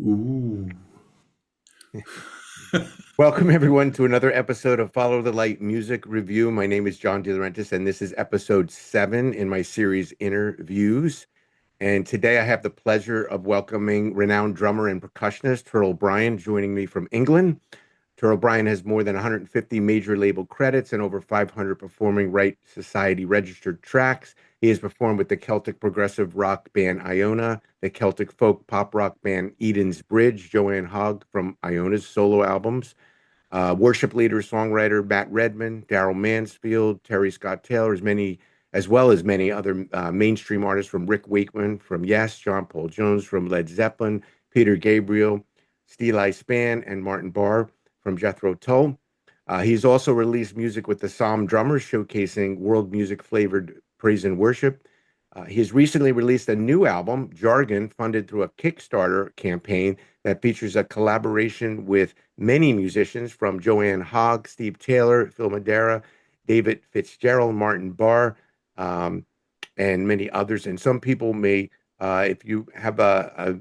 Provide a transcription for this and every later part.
Ooh. Welcome, everyone, to another episode of Follow the Light Music Review. My name is John DeLaurentis, and this is episode 7 in my series Interviews. And today I have the pleasure of welcoming renowned drummer and percussionist Terl Bryant joining me from England. Terl Bryant has more than 150 major label credits and over 500 Performing Rights Society registered tracks. He has performed with the Celtic progressive rock band Iona, the Celtic folk pop rock band Eden's Bridge, Joanne Hogg from Iona's solo albums, worship leader, songwriter Matt Redman, Darrell Mansfield, Terry Scott Taylor, as well as many other mainstream artists from Rick Wakemen from Yes, John Paul Jones from Led Zeppelin, Peter Gabriel, Steely Span, and Martin Barre from Jethro Tull. He's also released music with the Psalm Drummers, showcasing world music flavored praise and worship. He has recently released a new album, Jargon, funded through a Kickstarter campaign that features a collaboration with many musicians from Joanne Hogg, Steve Taylor, Phil Madeira, David Fitzgerald, Martin Barre, and many others. And some people may, if you have a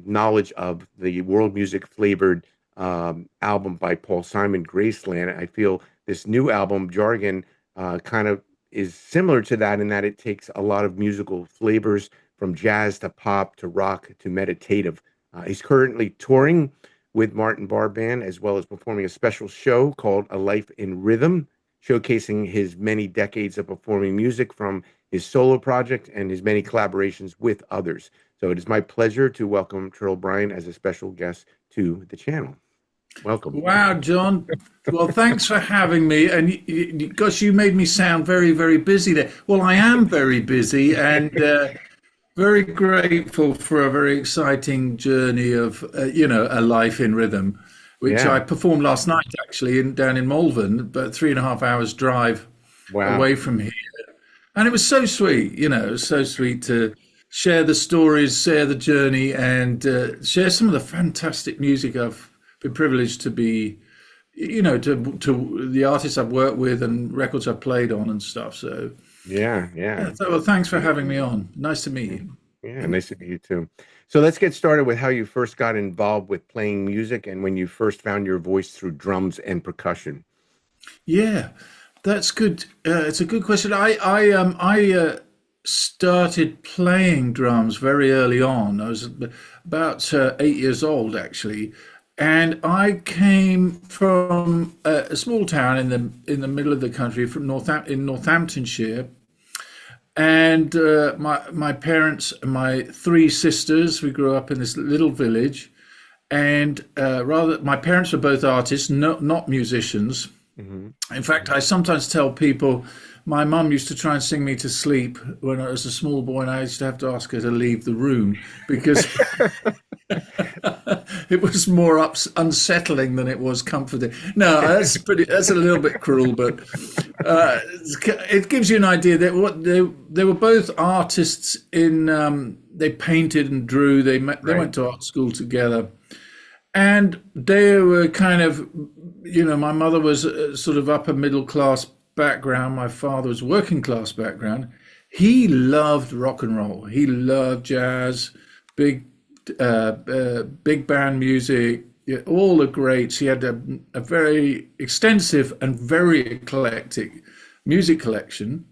knowledge of the world music flavored album by Paul Simon, Graceland, I feel this new album, Jargon, kind of is similar to that in that it takes a lot of musical flavors from jazz to pop to rock to meditative. He's currently touring with Martin Barre Band as well as performing a special show called A Life in Rhythm, showcasing his many decades of performing music from his solo project and his many collaborations with others. So it is my pleasure to welcome Terl Bryant as a special guest to the channel. Welcome. Wow, John. Well, thanks for having me. And gosh, you made me sound very, very busy there. Well, I am very busy and very grateful for a very exciting journey of, a life in rhythm, which Yeah. I performed last night actually down in Malvern, about 3.5 hours drive Wow. away from here. And it was so sweet, so sweet to share the stories, share the journey, and share some of the fantastic music I've been privileged to be, to the artists I've worked with and records I've played on and stuff. So, Yeah. Yeah. yeah, so well, thanks for having me on. Nice to meet you. Yeah, nice to meet you too. So let's get started with how you first got involved with playing music and when you first found your voice through drums and percussion. Yeah, that's good. It's a good question. I started playing drums very early on. I was about 8 years old actually, and I came from a small town in the middle of the country, from in Northamptonshire. And my parents and my three sisters, we grew up in this little village. And rather, my parents were both artists, not musicians. Hmm. In fact, I sometimes tell people my mum used to try and sing me to sleep when I was a small boy, and I used to have to ask her to leave the room because it was more unsettling than it was comforting. No, that's a little bit cruel, but it gives you an idea that what they were both artists in they painted and drew. They Right. went to art school together, and they were kind of, my mother was sort of upper middle class background. My father was working class background. He loved rock and roll. He loved jazz, big big band music, yeah, all the greats. He had a very extensive and very eclectic music collection.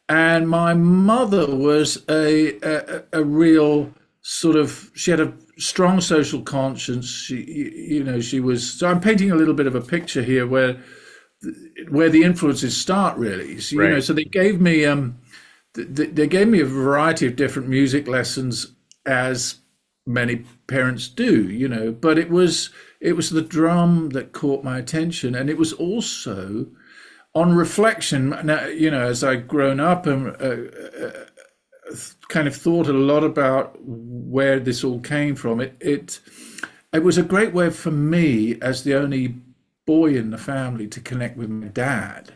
And my mother was a real sort of, she had a strong social conscience. She was, so I'm painting a little bit of a picture here where the influences start really. So, Right. so they gave me they gave me a variety of different music lessons, as many parents do, but it was the drum that caught my attention, and it was also on reflection. Now, as I grown up and kind of thought a lot about where this all came from, it was a great way for me as the only boy in the family to connect with my dad,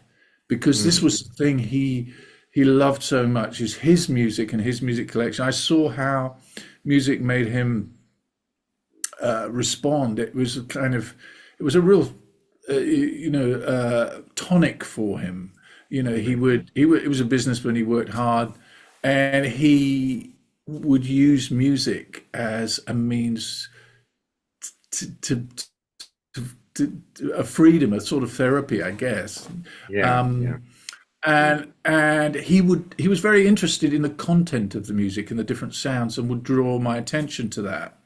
because this Mm. was the thing he loved so much, is his music and his music collection. I saw how music made him respond. It was a real, tonic for him. He was a businessman. He worked hard, and he would use music as a means to, a freedom, a sort of therapy, I guess. Yeah. Yeah. Um, and he was very interested in the content of the music and the different sounds, and would draw my attention to that.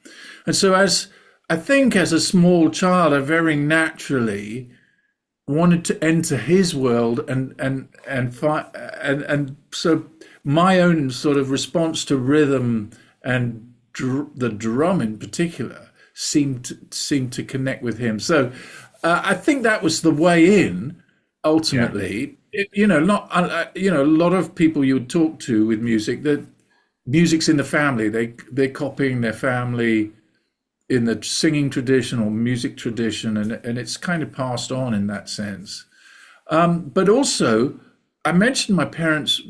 And so, as I think, as a small child, I very naturally wanted to enter his world, and so my own sort of response to rhythm and the drum in particular seemed to connect with him. So I think that was the way in. Yeah. Ultimately, not a lot of people you would talk to with music, that music's in the family. They're copying their family in the singing tradition or music tradition, and it's kind of passed on in that sense. But also, I mentioned my parents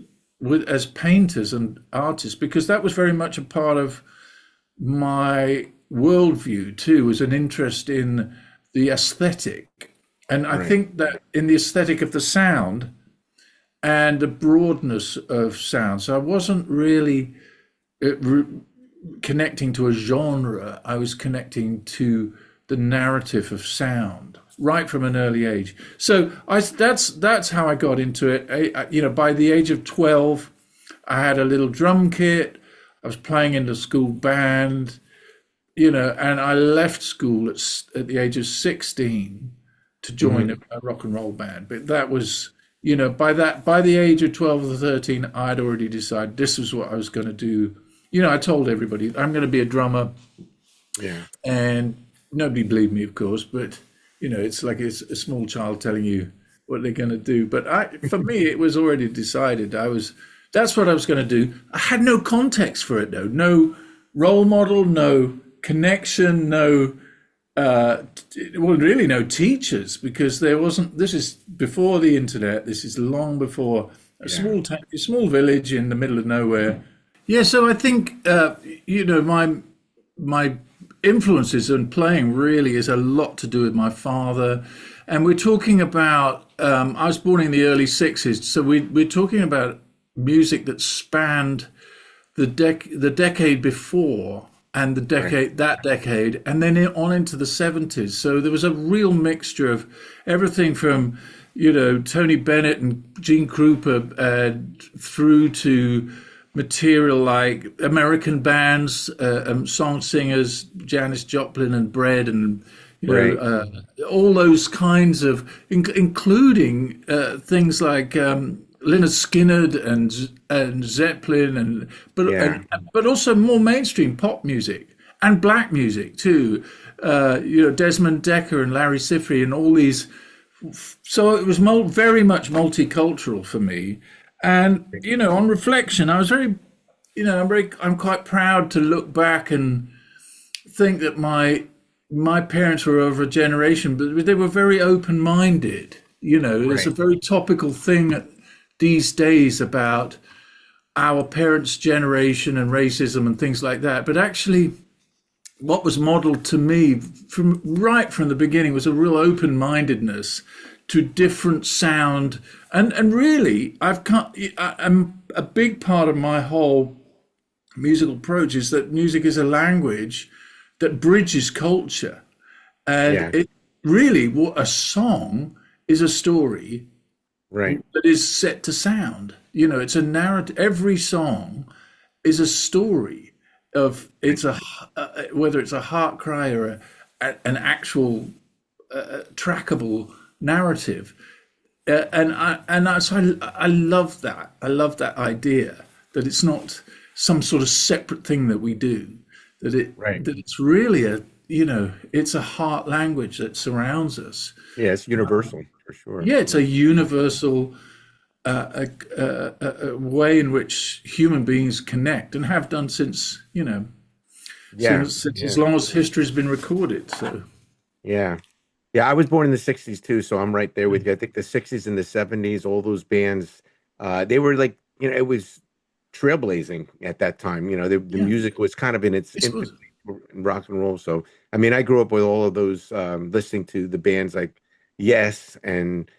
as painters and artists because that was very much a part of my worldview too, was an interest in the aesthetic. And I Right. think that in the aesthetic of the sound and the broadness of sound. So I wasn't really connecting to a genre. I was connecting to the narrative of sound right from an early age. So that's how I got into it. By the age of 12, I had a little drum kit. I was playing in the school band, and I left school at the age of 16 to join Hmm. a rock and roll band. But that was, by the age of 12 or 13, I'd already decided this was what I was going to do. I told everybody I'm going to be a drummer, Yeah. and nobody believed me, of course. But it's like it's a small child telling you what they're going to do. But for me, it was already decided. That's what I was going to do. I had no context for it, though. No role model, no connection, no well, really no teachers, because there wasn't. This is before the internet. This is long before a Yeah. a small village in the middle of nowhere. Yeah, so I think my influences in playing really is a lot to do with my father, and we're talking about. I was born in the early '60s, so we're talking about music that spanned the decade before and the Right. decade, and then on into the '70s. So there was a real mixture of everything from Tony Bennett and Gene Krupa through to material like American bands, song singers, Janis Joplin and Bread, and Right. all those kinds of, including things like Lynyrd Skynyrd and Zeppelin, Yeah. but also more mainstream pop music and black music too. Desmond Decker and Larry Sifry and all these. So it was very much multicultural for me. And on reflection, I was very, I'm quite proud to look back and think that my parents were over a generation, but they were very open-minded. There's a Right. very topical thing these days about our parents' generation and racism and things like that. But actually, what was modeled to me from the beginning was a real open-mindedness to different sound, and really, I'm a big part of my whole musical approach is that music is a language that bridges culture. And Yeah. it really, what a song is, a story Right. that is set to sound. It's a narrative. Every song is a story of Right. whether it's a heart cry or an actual trackable narrative. So I love that. I love that idea that it's not some sort of separate thing that we do. Right. That it's really it's a heart language that surrounds us. Yeah. It's universal for sure. Yeah, it's a universal a way in which human beings connect and have done since Yeah. since as Yeah. long as history's been recorded. So Yeah. Yeah. I was born in the 60s too, so I'm right there with you. I think the 60s and the 70s, all those bands, they were like, it was trailblazing at that time. The yeah, music was kind of in its this infancy was in rock and roll. So, I mean, I grew up with all of those, listening to the bands like Yes and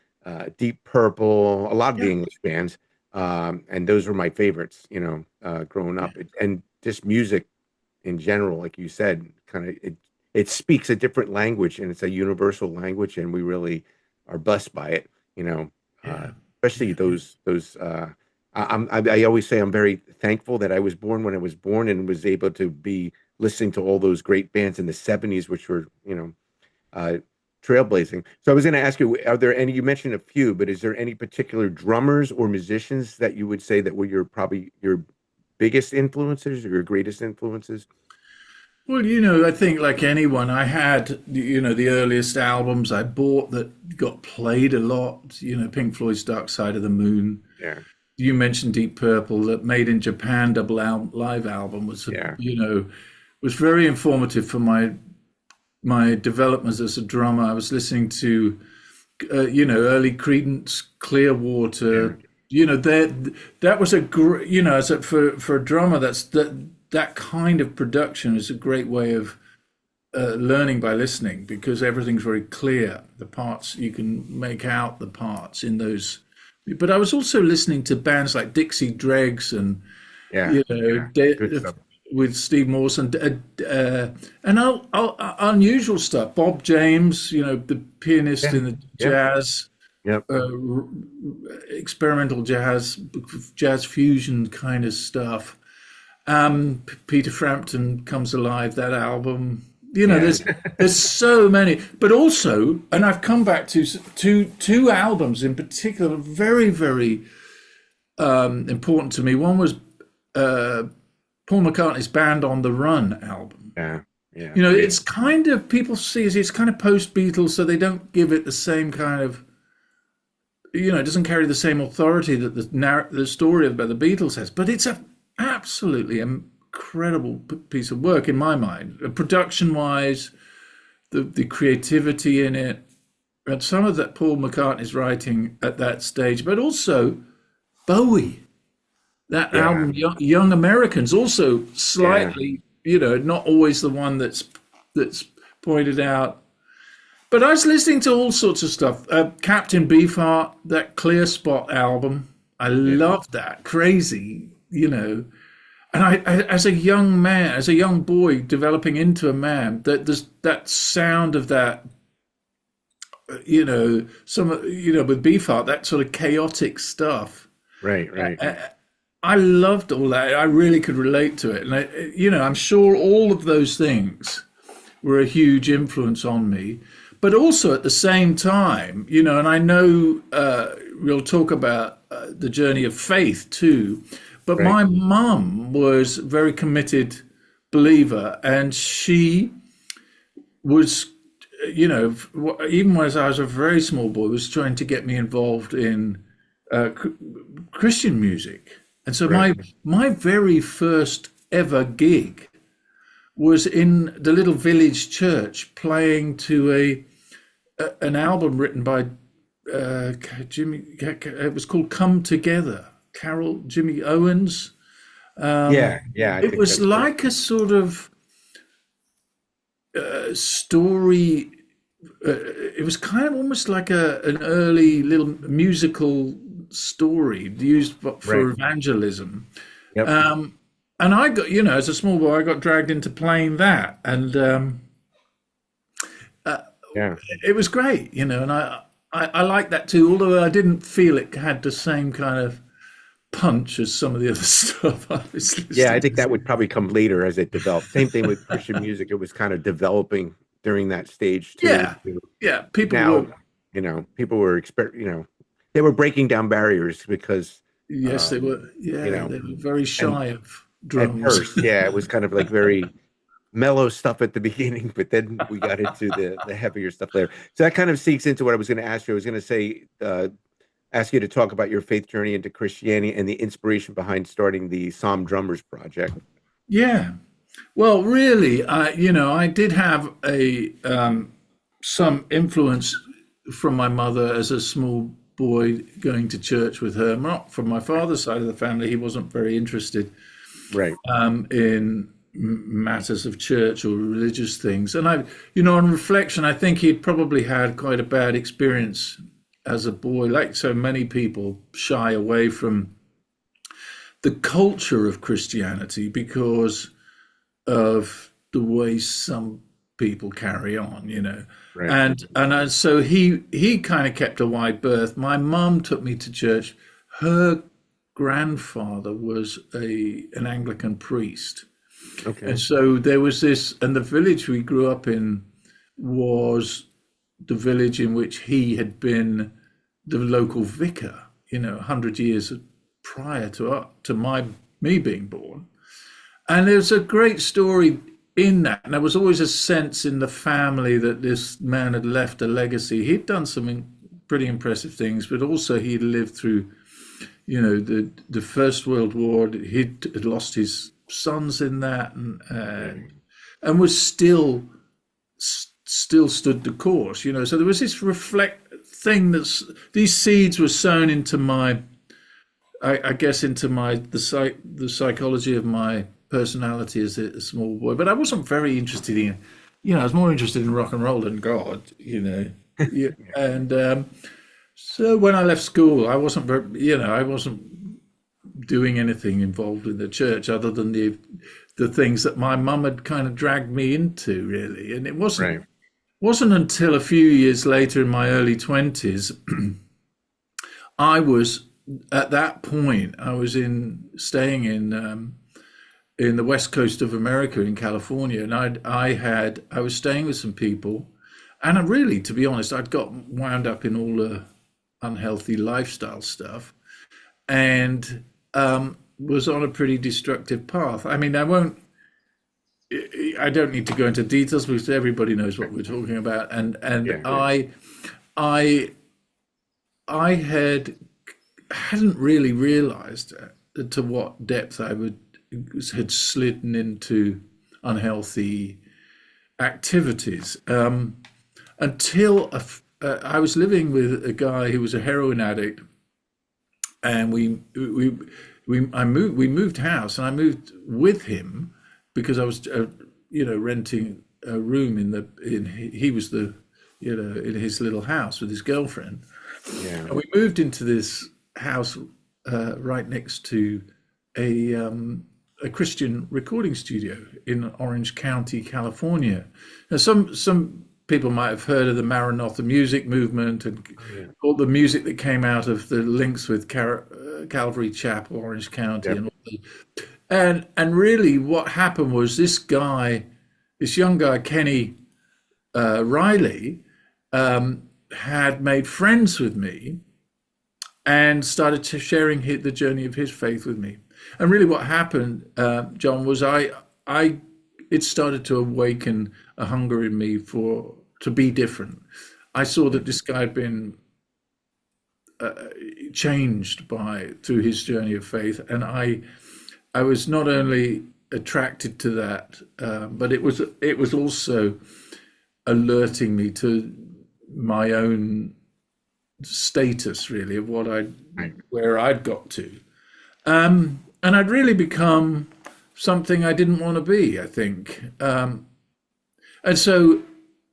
Deep Purple, a lot of the yeah, English bands. And those were my favorites, growing yeah, up. And just music in general, like you said, kind of it speaks a different language, and it's a universal language, and we really are blessed by it. You know, Yeah. especially those. I always say I'm very thankful that I was born when I was born and was able to be listening to all those great bands in the '70s, which were, uh, trailblazing. So I was going to ask you, are there any, you mentioned a few, but is there any particular drummers or musicians that you would say that were probably your biggest influences or your greatest influences? Well, I think like anyone, I had, the earliest albums I bought that got played a lot, Pink Floyd's Dark Side of the Moon. Yeah, You mentioned Deep Purple, that Made in Japan live album was, yeah, was very informative for my development as a drummer. I was listening to, early Creedence, yeah, Clearwater. That was as for a drummer, that kind of production is a great way of learning by listening, because everything's very clear. The parts, you can make out the parts in those. But I was also listening to bands like Dixie Dregs and yeah, you know yeah. Good De- stuff. with Steve Morse and unusual stuff. Bob James, the pianist Yeah, in the yep, jazz, yep. experimental jazz fusion kind of stuff. Peter Frampton Comes Alive, that album. Yeah, There's so many, but also, and I've come back to two albums in particular, very very important to me. One was Paul McCartney's Band on the Run album. yeah, yeah. Great. It's kind of, people see it's kind of post Beatles, so they don't give it the same kind of, it doesn't carry the same authority that the story about the Beatles has, but it's a absolutely incredible piece of work in my mind, production wise, the creativity in it, and some of that Paul McCartney's writing at that stage, but also Bowie, that Yeah, album, Young Americans, also yeah, slightly, not always the one that's pointed out. But I was listening to all sorts of stuff. Captain Beefheart, that Clear Spot album, I yeah. loved that. Crazy, And as a young man, as a young boy developing into a man, that sound of that, with Beefheart, that sort of chaotic stuff. Right, right. I loved all that. I really could relate to it, and I'm sure all of those things were a huge influence on me. But also at the same time, and I know we'll talk about the journey of faith too. But Right. my mum was a very committed believer, and she was, even as I was a very small boy, was trying to get me involved in uh, Christian music. And so Right. my very first ever gig was in the little village church, playing to an album written by Jimmy. It was called "Come Together." Carol Jimmy Owens. Yeah, yeah, I It think was that's correct. like a sort of story. It was kind of almost like an early little musical story used Right. for evangelism. Yep. And I got, as a small boy, I got dragged into playing that, and Yeah. it was great, and I liked that too. Although I didn't feel it had the same kind of punch as some of the other stuff I was Yeah, I listening think to. that would probably come later as it developed. Same thing with Christian music. It was kind of developing during that stage too. Yeah, yeah. People Now, were, people were they were breaking down barriers because yes, they um, were, you yeah, know, they were very and shy of at drums. first, yeah, it was kind of like very mellow stuff at the beginning, but then we got into the heavier stuff later. So that kind of seeks into what I was going to ask you. I was going to say, ask you to talk about your faith journey into Christianity and the inspiration behind starting the Psalm Drummers Project. Yeah. Well, really, I did have a some influence from my mother as a small boy going to church with her. Not from my father's side of the family; he wasn't very interested Right. in matters of church or religious things. And on reflection, I think he'd probably had quite a bad experience as a boy, like so many people shy away from the culture of Christianity because of the way some people carry on, Right. So he kind of kept a wide berth. My mum took me to church. Her grandfather was an Anglican priest, and Okay. so there was this. And the village we grew up in was the village in which he had been the local vicar, 100 years prior to me being born. And there's a great story in that. And there was always a sense in the family that this man had left a legacy. He'd done some pretty impressive things, but also he'd lived through, the First World War. He'd lost his sons in that, and was still stood the course. So there was this thing these seeds were sown into my, I guess, into the psychology of my personality as a small boy. But I wasn't very interested in, I was more interested in rock and roll than God, Yeah. And so when I left school, I wasn't very, I wasn't doing anything involved with the church other than the things that my mum had kind of dragged me into, really. And it wasn't until a few years later in my early 20s, at that point, I was staying in the west coast of America in California, and I was staying with some people, and really, to be honest, I'd got wound up in all the unhealthy lifestyle stuff, and was on a pretty destructive path. I mean, I don't need to go into details because everybody knows what we're talking about, and Yeah. I hadn't really realized to what depth had slidden into unhealthy activities, until I was living with a guy who was a heroin addict, and we moved house, and I moved with him because I was renting a room he was in his little house with his girlfriend, Yeah. and we moved into this house right next to a Christian recording studio in Orange County, California. Now, some people might have heard of the Maranatha music movement and all the music that came out of the links with Calvary Chapel, Orange County, and really what happened was this young guy, Kenny Riley, had made friends with me and started sharing the journey of his faith with me. And really, what happened, John, was it started to awaken a hunger in me to be different. I saw that this guy had been changed through his journey of faith, and I was not only attracted to that, but it was also alerting me to my own status, really, of where I'd got to. And I'd really become something I didn't want to be, I think. And so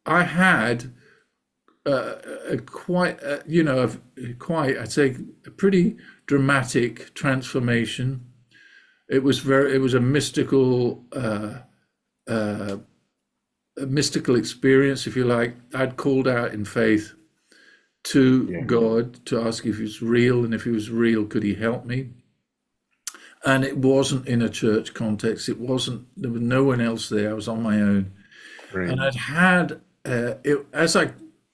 I had I'd say, a pretty dramatic transformation. It was a mystical experience, if you like. I'd called out in faith to God to ask if he was real, and if he was real, could he help me? And it wasn't in a church context. There was no one else there. I was on my own. Right. And as I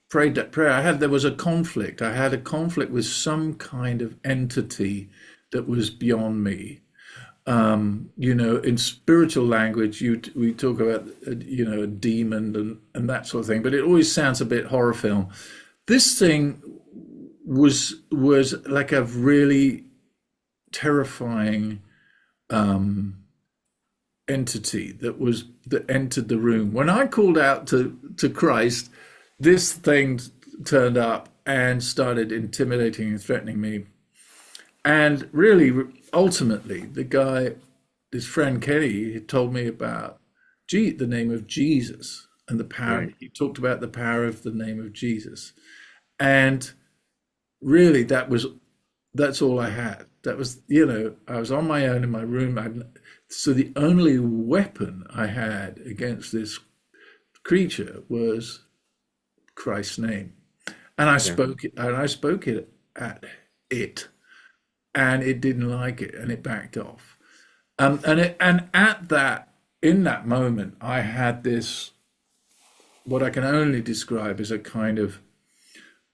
prayed that prayer, there was a conflict. I had a conflict with some kind of entity that was beyond me. In spiritual language, we talk about, a demon and that sort of thing, but it always sounds a bit horror film. This thing was like a really terrifying entity that entered the room. When I called out to Christ, this thing turned up and started intimidating and threatening me. And really, ultimately, this friend Kenny, had told me about the name of Jesus and the power. Right. He talked about the power of the name of Jesus. And really, that's all I had. That was, I was on my own in my room. So the only weapon I had against this creature was Christ's name. And I Yeah. spoke it, and I spoke it at it, and it didn't like it, and it backed off. And at that, in that moment, I had this, what I can only describe as a kind of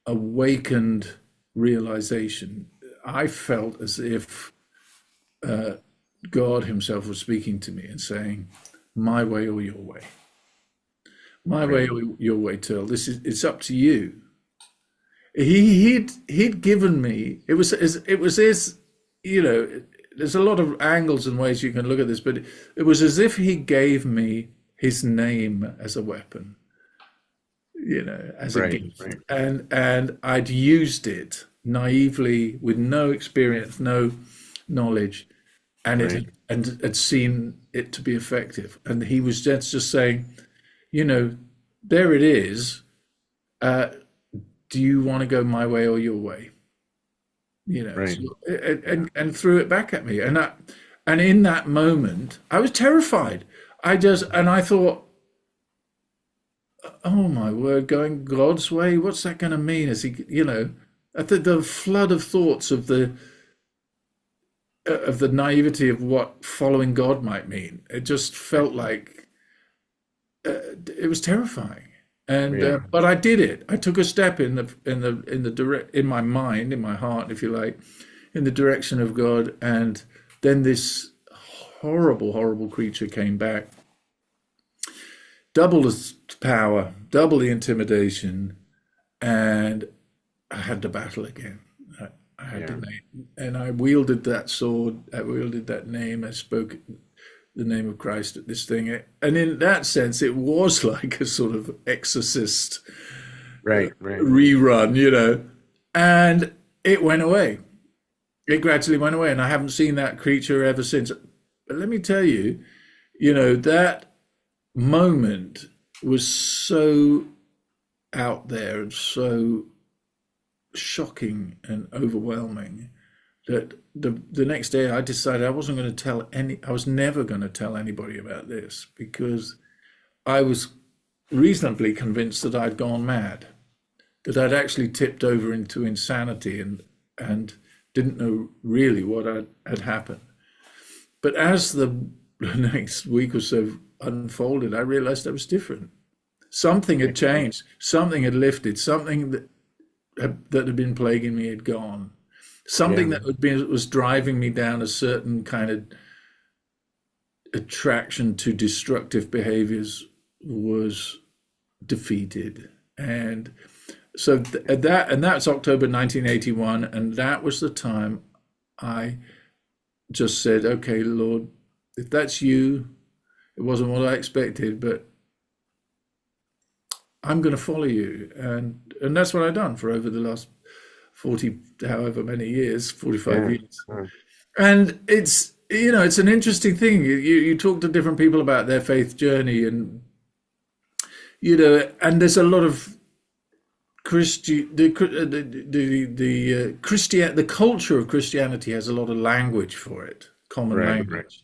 awakened realization. I felt as if God Himself was speaking to me and saying, "My way or your way, my way Right. or your way, Terl. It's up to you." He'd given me. It was his. You know, there's a lot of angles and ways you can look at this, but it was as if He gave me His name as a weapon. You know, as a Right. gift, Right. and I'd used it naively with no experience, no knowledge, and it Right. had seen it to be effective. And He was just saying, you know, there it is. Do you want to go my way or your way? You know, Right. so, and threw it back at me, and in that moment, I was terrified. I thought, oh my word, going God's way, what's that going to mean? Is He, you know, the flood of thoughts of the naivety of what following God might mean. It just felt like it was terrifying. And Yeah. but I did it. I took a step in my mind, in my heart, if you like, in the direction of God. And then this horrible creature came back, double the power, double the intimidation, and I had to battle again. I had to Yeah. name, and I wielded that sword. I wielded that name. I spoke the name of Christ at this thing, and in that sense, it was like a sort of exorcist Right. Right. rerun, you know. And it went away. It gradually went away, and I haven't seen that creature ever since. But let me tell you, you know, that moment was so out there and so shocking and overwhelming that the next day I decided I wasn't going to I was never going to tell anybody about this, because I was reasonably convinced that I'd gone mad, that I'd actually tipped over into insanity, and didn't know really what had happened. But as the next week or so unfolded, I realized I was different. Something had changed, something had lifted, something that had been plaguing me had gone. Something Yeah. that was driving me down a certain kind of attraction to destructive behaviors was defeated. And so that's October 1981, and that was the time I just said, okay, Lord, if that's you, it wasn't what I expected, but I'm going to follow you. And that's what I've done for over the last 40, however many years, 45 Yeah. years. And it's, you know, it's an interesting thing. You talk to different people about their faith journey, and, you know, and there's a lot of the culture of Christianity has a lot of language for it, common Right. Right. language.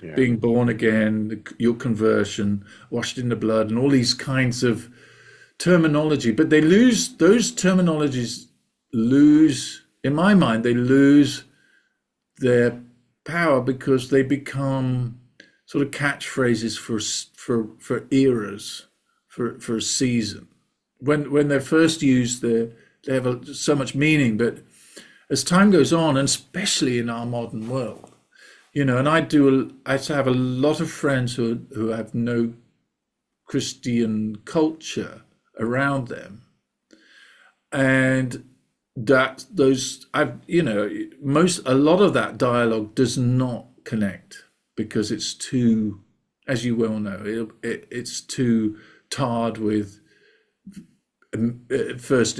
Yeah. Being born again, your conversion, washed in the blood, and all these kinds of terminology. But they lose those terminologies. In my mind, they lose their power because they become sort of catchphrases for eras, for a season. When they're first used, they have so much meaning. But as time goes on, and especially in our modern world, you know, and I have a lot of friends who have no Christian culture around them, and a lot of that dialogue does not connect because it's too, as you well know, it's too tarred with first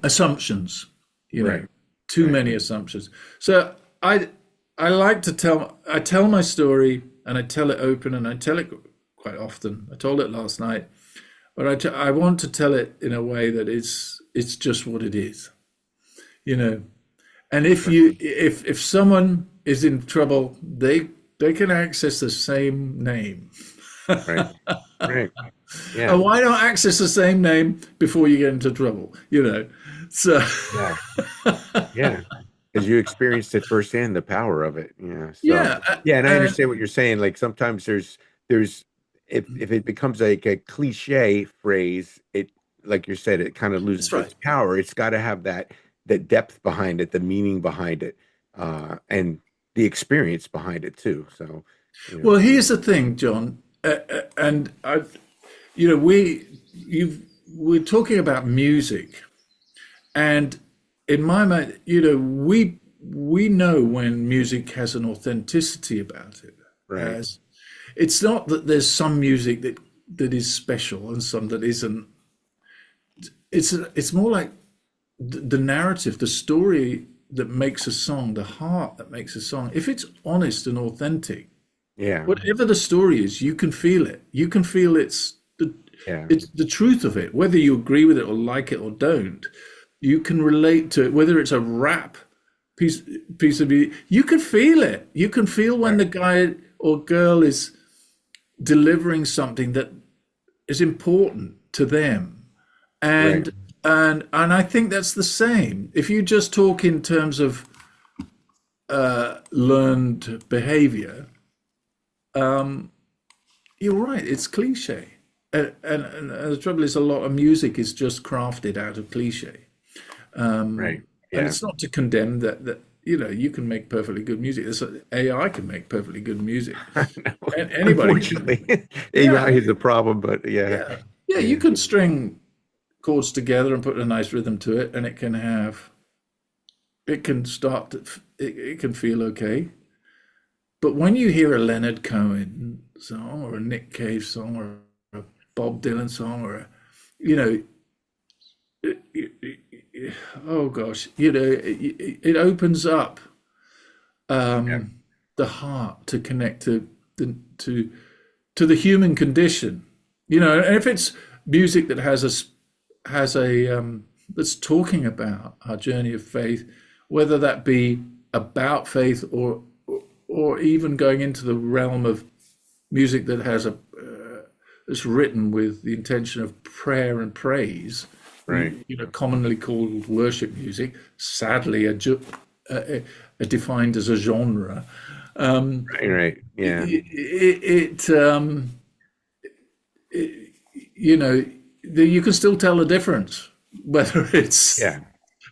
assumptions, you know, Right. too Right. many assumptions. So I like to tell my story, and I tell it open, and I tell it quite often. I told it last night, but I want to tell it in a way that it's just what it is, you know. And if someone is in trouble, they can access the same name Right. Right. Yeah. And why not access the same name before you get into trouble? So Yeah. Yeah. Because you experienced it firsthand, the power of it. Yeah. So yeah, yeah, and I and understand what you're saying. Like sometimes there's if it becomes like a cliche phrase, it like you said, it kind of that's loses right. its power. It's got to have that depth behind it, the meaning behind it, and the experience behind it too. So, you know, Well, here's the thing, John, and I, we're talking about music, and in my mind, we know when music has an authenticity about it. right. As it's not that there's some music that is special and some that isn't. It's more like the narrative, the story that makes a song, the heart that makes a song. If it's honest and authentic, Yeah. whatever the story is, you can feel it. You can feel Yeah. it's the truth of it, whether you agree with it or like it or don't. You can relate to it, whether it's a rap piece piece of music. You can feel it. You can feel when Right. the guy or girl is delivering something that is important to them. Right. And I think that's the same. If you just talk in terms of learned behavior, you're right. It's cliche, and the trouble is, a lot of music is just crafted out of cliche. Right. And Yeah. it's not to condemn that you can make perfectly good music. AI can make perfectly good music, and anybody can. Unfortunately, AI Yeah, is a problem, but yeah. yeah, yeah. You Yeah. can string chords together and put a nice rhythm to it, and it can start to, it can feel okay. But when you hear a Leonard Cohen song or a Nick Cave song or a Bob Dylan song or you know, oh gosh, it opens up Yeah. the heart to connect the to to the human condition. And if it's music that has a that's talking about our journey of faith, whether that be about faith or even going into the realm of music that has a that's written with the intention of prayer and praise, Right. commonly called worship music, sadly defined as a genre. Right. Right. Yeah. You know, you can still tell the difference whether it's Yeah. Yeah.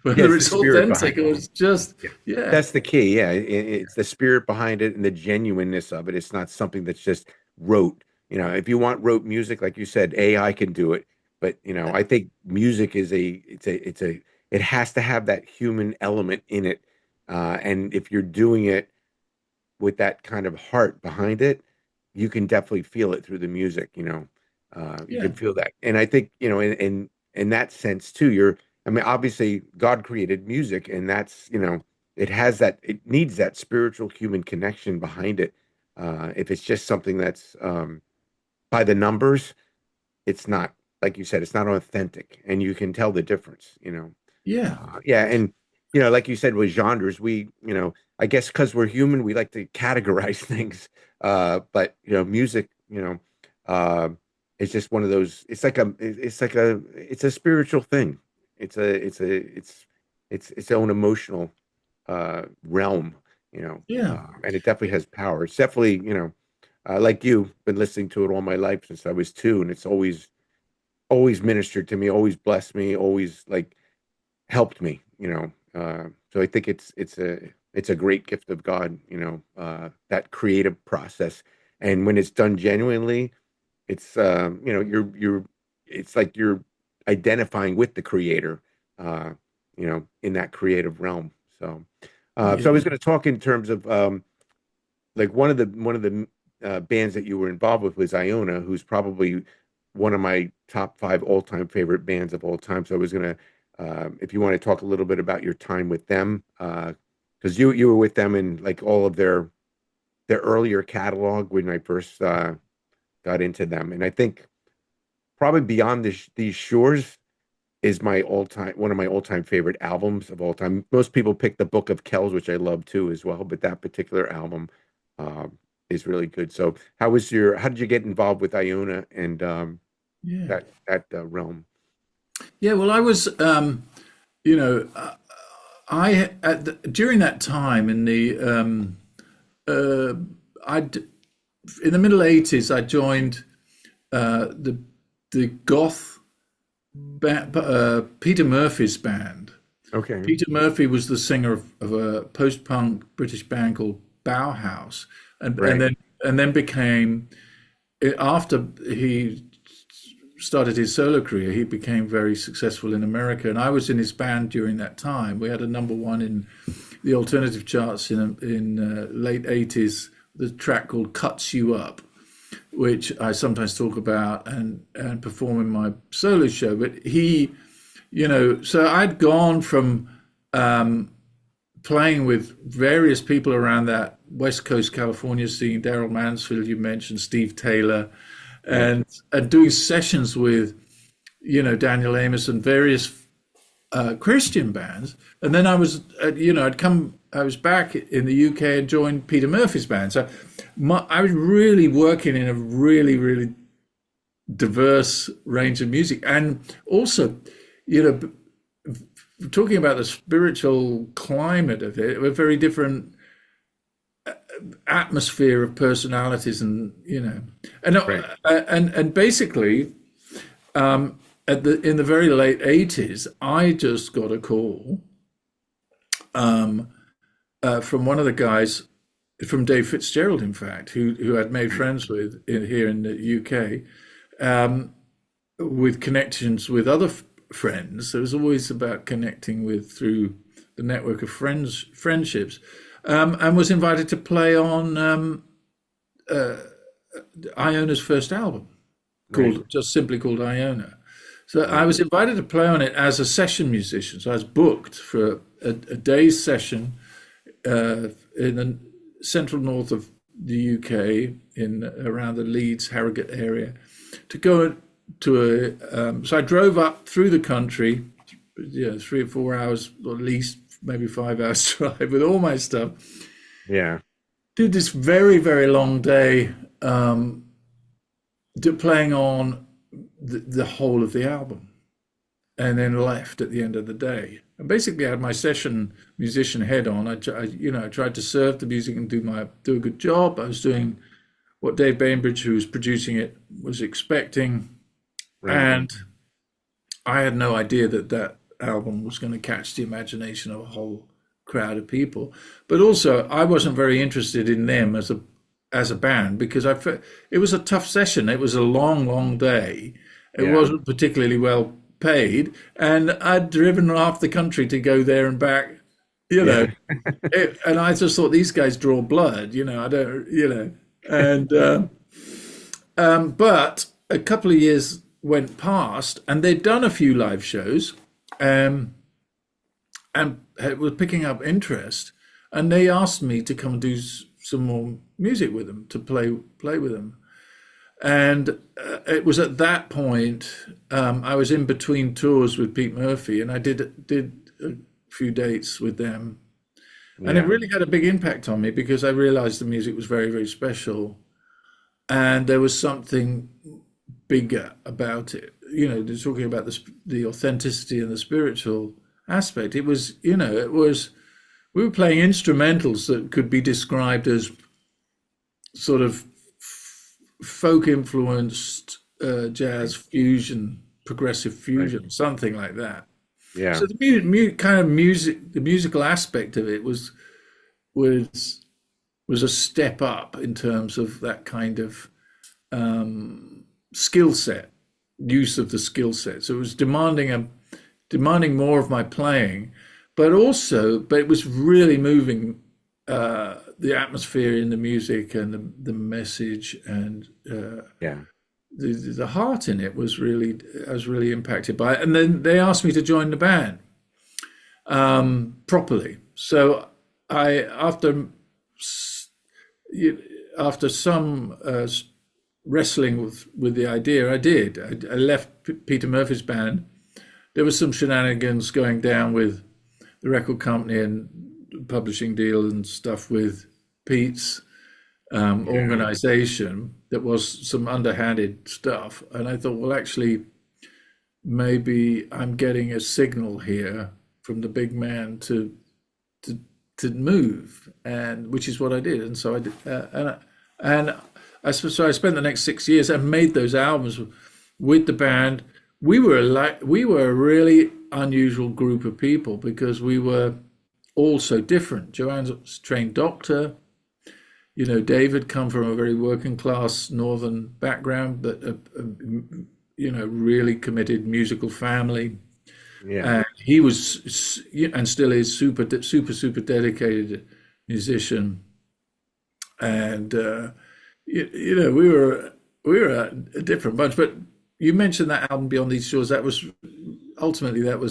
whether It's the it's spirit authentic behind or it. it's just Yeah. yeah, That's the key. Yeah. It's the spirit behind it and the genuineness of it. It's not something that's just rote. If you want rote music, like you said, AI can do it. But, I think music it has to have that human element in it. And if you're doing it with that kind of heart behind it, you can definitely feel it through the music, you yeah, can feel that. And I think, in that sense too, I mean, obviously God created music and that's, it needs that spiritual human connection behind it. If it's just something that's by the numbers, it's not, like you said, it's not authentic and you can tell the difference, yeah, yeah, and like you said, with genres, I guess because we're human, we like to categorize things. But music, uh, it's just one of those. It's a spiritual thing. It's its own emotional realm, yeah, and it definitely has power. It's definitely, like you, been listening to it all my life since I was two, and it's always ministered to me, always blessed me, always like helped me, so I think it's a great gift of God, that creative process. And when it's done genuinely, it's it's like you're identifying with the creator, uh, in that creative realm. So I was yeah. going to talk in terms of like one of the bands that you were involved with was Iona, who's probably one of my top five all-time favorite bands of all time. So I was gonna, if you want to talk a little bit about your time with them, because you were with them in like all of their earlier catalog when I first got into them, and I think probably Beyond These Shores is my all-time one of my all-time favorite albums of all time. Most people pick the Book of Kells, which I love too as well, but that particular album. is really good. So how did you get involved with Iona and Yeah. that realm? Yeah. Well, I was, you know, during that time in the, uh, I in the middle '80s, I joined the goth Peter Murphy's band. Okay. Peter Murphy was the singer of a post-punk British band called Bauhaus, and Right. then became, after he started his solo career, he became very successful in America, and I was in his band during that time. We had a number one in the alternative charts in late '80s. The track called "Cuts You Up," which I sometimes talk about and perform in my solo show. But so I'd gone from playing with various people around that West Coast California scene, Darrell Mansfield, you mentioned, Steve Taylor, Yeah. and doing sessions with, Daniel Amos and various Christian bands. And then I was back in the UK and joined Peter Murphy's band. So I was really working in a really, really diverse range of music. And also, you know, talking about the spiritual climate of it, a very different atmosphere of personalities, and Right. and basically, in the very late '80s, I just got a call from one of the guys, from Dave Fitzgerald, in fact, who I'd made friends with here in the UK, with connections with other friends. It was always about connecting with through the network of friendships, and was invited to play on Iona's first album, Right. simply called Iona. So I Right. was invited to play on it as a session musician. So I was booked for a day's session in the central north of the UK, in around the Leeds, Harrogate area, to go to so I drove up through the country, 3 or 4 hours, or at least maybe 5 hours drive with all my stuff. Yeah. Did this very, very long day, playing on the whole of the album, and then left at the end of the day. And basically, I had my session musician head on. I tried to serve the music and do a good job. I was doing what Dave Bainbridge, who was producing it, was expecting, Right. and I had no idea that that album was going to catch the imagination of a whole crowd of people. But also, I wasn't very interested in them as a band, because it was a tough session. It was a long, long day. It Yeah. wasn't particularly well paid, and I'd driven half the country to go there and back. You know, Yeah. and I just thought, these guys draw blood. I don't. And but a couple of years went past, and they'd done a few live shows, um, and it was picking up interest. And they asked me to come and do some more music with them, to play with them. And it was at that point, I was in between tours with Pete Murphy, and I did a few dates with them, and it Yeah. really had a big impact on me, because I realized the music was very, very special, and there was something bigger about it. They're talking about the authenticity and the spiritual aspect. It was we were playing instrumentals that could be described as sort of folk influenced jazz fusion, progressive Right. fusion, something like that. Yeah. So kind of music, the musical aspect of it was was a step up in terms of that kind of skill set, use of the skill set. So it was demanding more of my playing, but it was really moving, the atmosphere in the music, and the message, and Yeah. the heart in it was really, I was really impacted by it. And then they asked me to join the band properly. So I after some wrestling with the idea, I did. I left Peter Murphy's band. There was some shenanigans going down with the record company and publishing deal and stuff with Pete's, Yeah. organization that was some underhanded stuff. And I thought, well, actually, maybe I'm getting a signal here from the big man to to move, and which is what I did. And so I did, and so I spent the next 6 years and made those albums with the band. We were a really unusual group of people because we were all so different. Joanne's a trained doctor. David come from a very working class northern background, but really committed musical family. Yeah. And he was, and still is, super dedicated musician. And we were a different bunch. But you mentioned that album Beyond These Shores. That was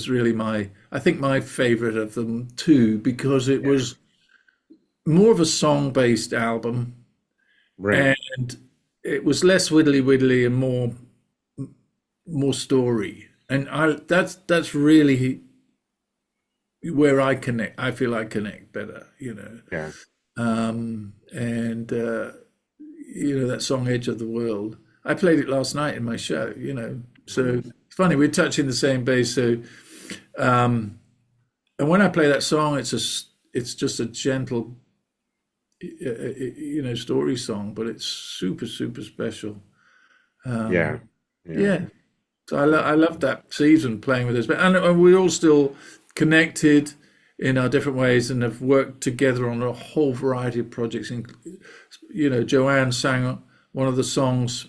really I think my favorite of them too, because it Yeah. was more of a song-based album, Right. and it was less widdly and more story. And that's really where I connect. I feel I connect better. Yeah. And that song "Edge of the World." I played it last night in my show. So Nice. it's funny, we're touching the same bass. So, um, and when I play that song, it's just a gentle, story song, but it's super special. Yeah. Um, Yeah. yeah. So I love that season playing with us, and we're all still connected in our different ways and have worked together on a whole variety of projects. Joanne sang one of the songs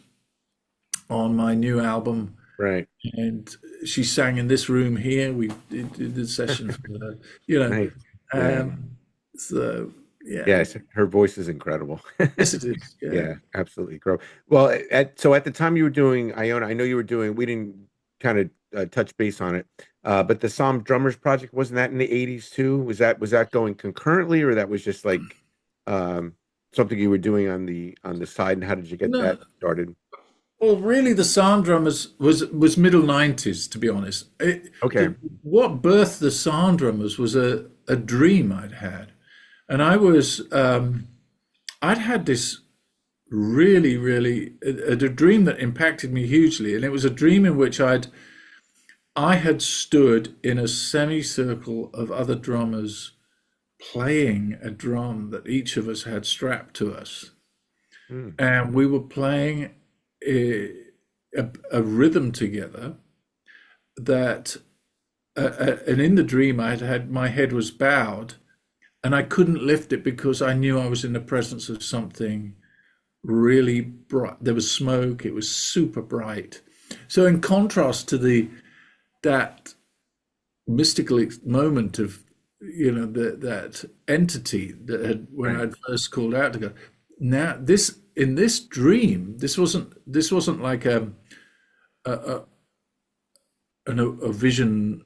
on my new album, Right. and she sang in this room here. We did the session for her, you know. Nice. Yeah. Um, so yeah, Yes. Her voice is incredible. yes it is. Yeah. Yeah, absolutely. Grow. Well, at the time you were doing Iona, I know you were doing, we didn't kind of touch base on it, but the Psalm Drummers project, wasn't that in the 80s too? Was that going concurrently, or that was just like um something you were doing on the side, and how did you get No, that started? well, really, the Psalm Drummers was middle '90s, to be honest. Okay. What birthed the Psalm Drummers was a dream I'd had, and I'd had this really a dream that impacted me hugely, and it was a dream in which I had stood in a semicircle of other drummers playing a drum that each of us had strapped to us, Hmm. and we were playing a rhythm together that and in the dream I had my head was bowed and I couldn't lift it because I knew I was in the presence of something really bright. There was smoke, it was super bright. So in contrast to the that mystical moment of that entity that had when Right. I'd first called out to go. Now this in this dream, this wasn't like a, a vision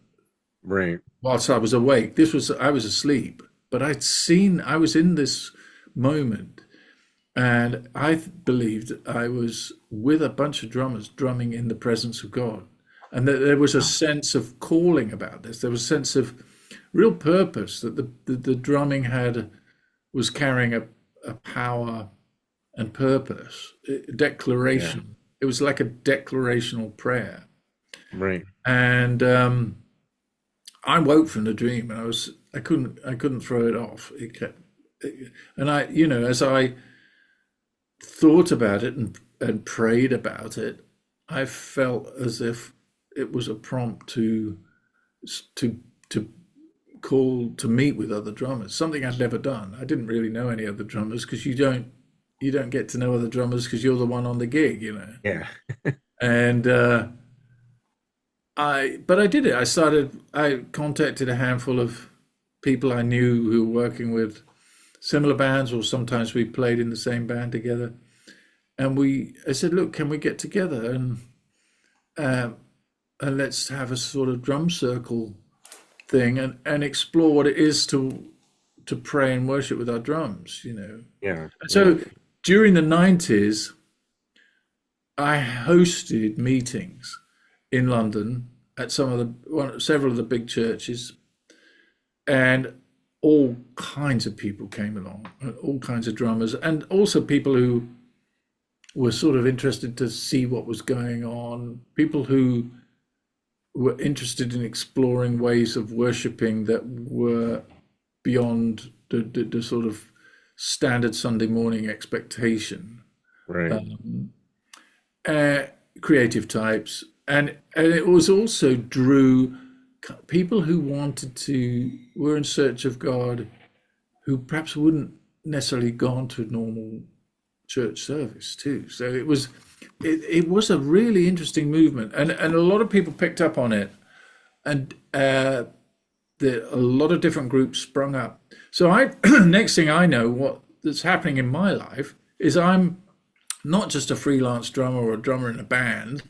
Right. whilst I was awake. This was I was asleep, but I was in this moment, and I believed I was with a bunch of drummers drumming in the presence of God, and that there was a Wow. sense of calling about this. There was a sense of real purpose that the drumming was carrying a power and purpose, a Yeah. declaration. It was like a declarational prayer. Right. And I woke from the dream and I couldn't throw it off. And as I thought about it and prayed about it, I felt as if it was a prompt to to call to meet with other drummers, something I'd never done. I didn't really know any other drummers because you don't get to know other drummers because you're the one on the gig. Yeah. And but I did it. I contacted a handful of people I knew who were working with similar bands, or sometimes we played in the same band together. And I said, look, can we get together uh, and let's have a sort of drum circle thing and explore what it is to pray and worship with our drums. Yeah. And Yeah. so during the '90s, I hosted meetings in London at several of the big churches, and all kinds of people came along, all kinds of drummers, and also people who were sort of interested to see what was going on, people who were interested in exploring ways of worshipping that were beyond the sort of standard Sunday morning expectation. Right. Uh, Creative types, and it was also drew people who were in search of God, who perhaps wouldn't necessarily gone to a normal church service too. So it was a really interesting movement, and a lot of people picked up on it, and a lot of different groups sprung up. So I next thing I know, what that's happening in my life is I'm not just a freelance drummer or a drummer in a band.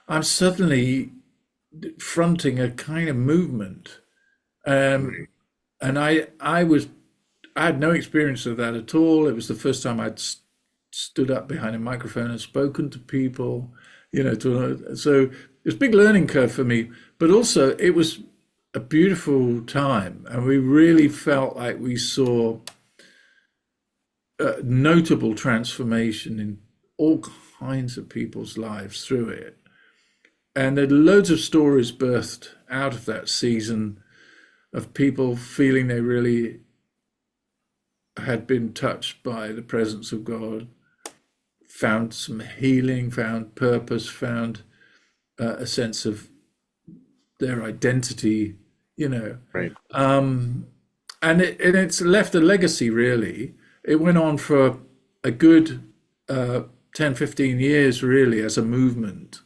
I'm suddenly fronting a kind of movement, and I had no experience of that at all. It was the first time I'd stood up behind a microphone and spoken to people, so it was a big learning curve for me, but also it was a beautiful time, and we really felt like we saw a notable transformation in all kinds of people's lives through it. And there are loads of stories birthed out of that season of people feeling they really had been touched by the presence of God, found some healing, found purpose, found a sense of their identity, Right. And it's left a legacy, really. It went on for a good 10, 15 years, really, as a movement.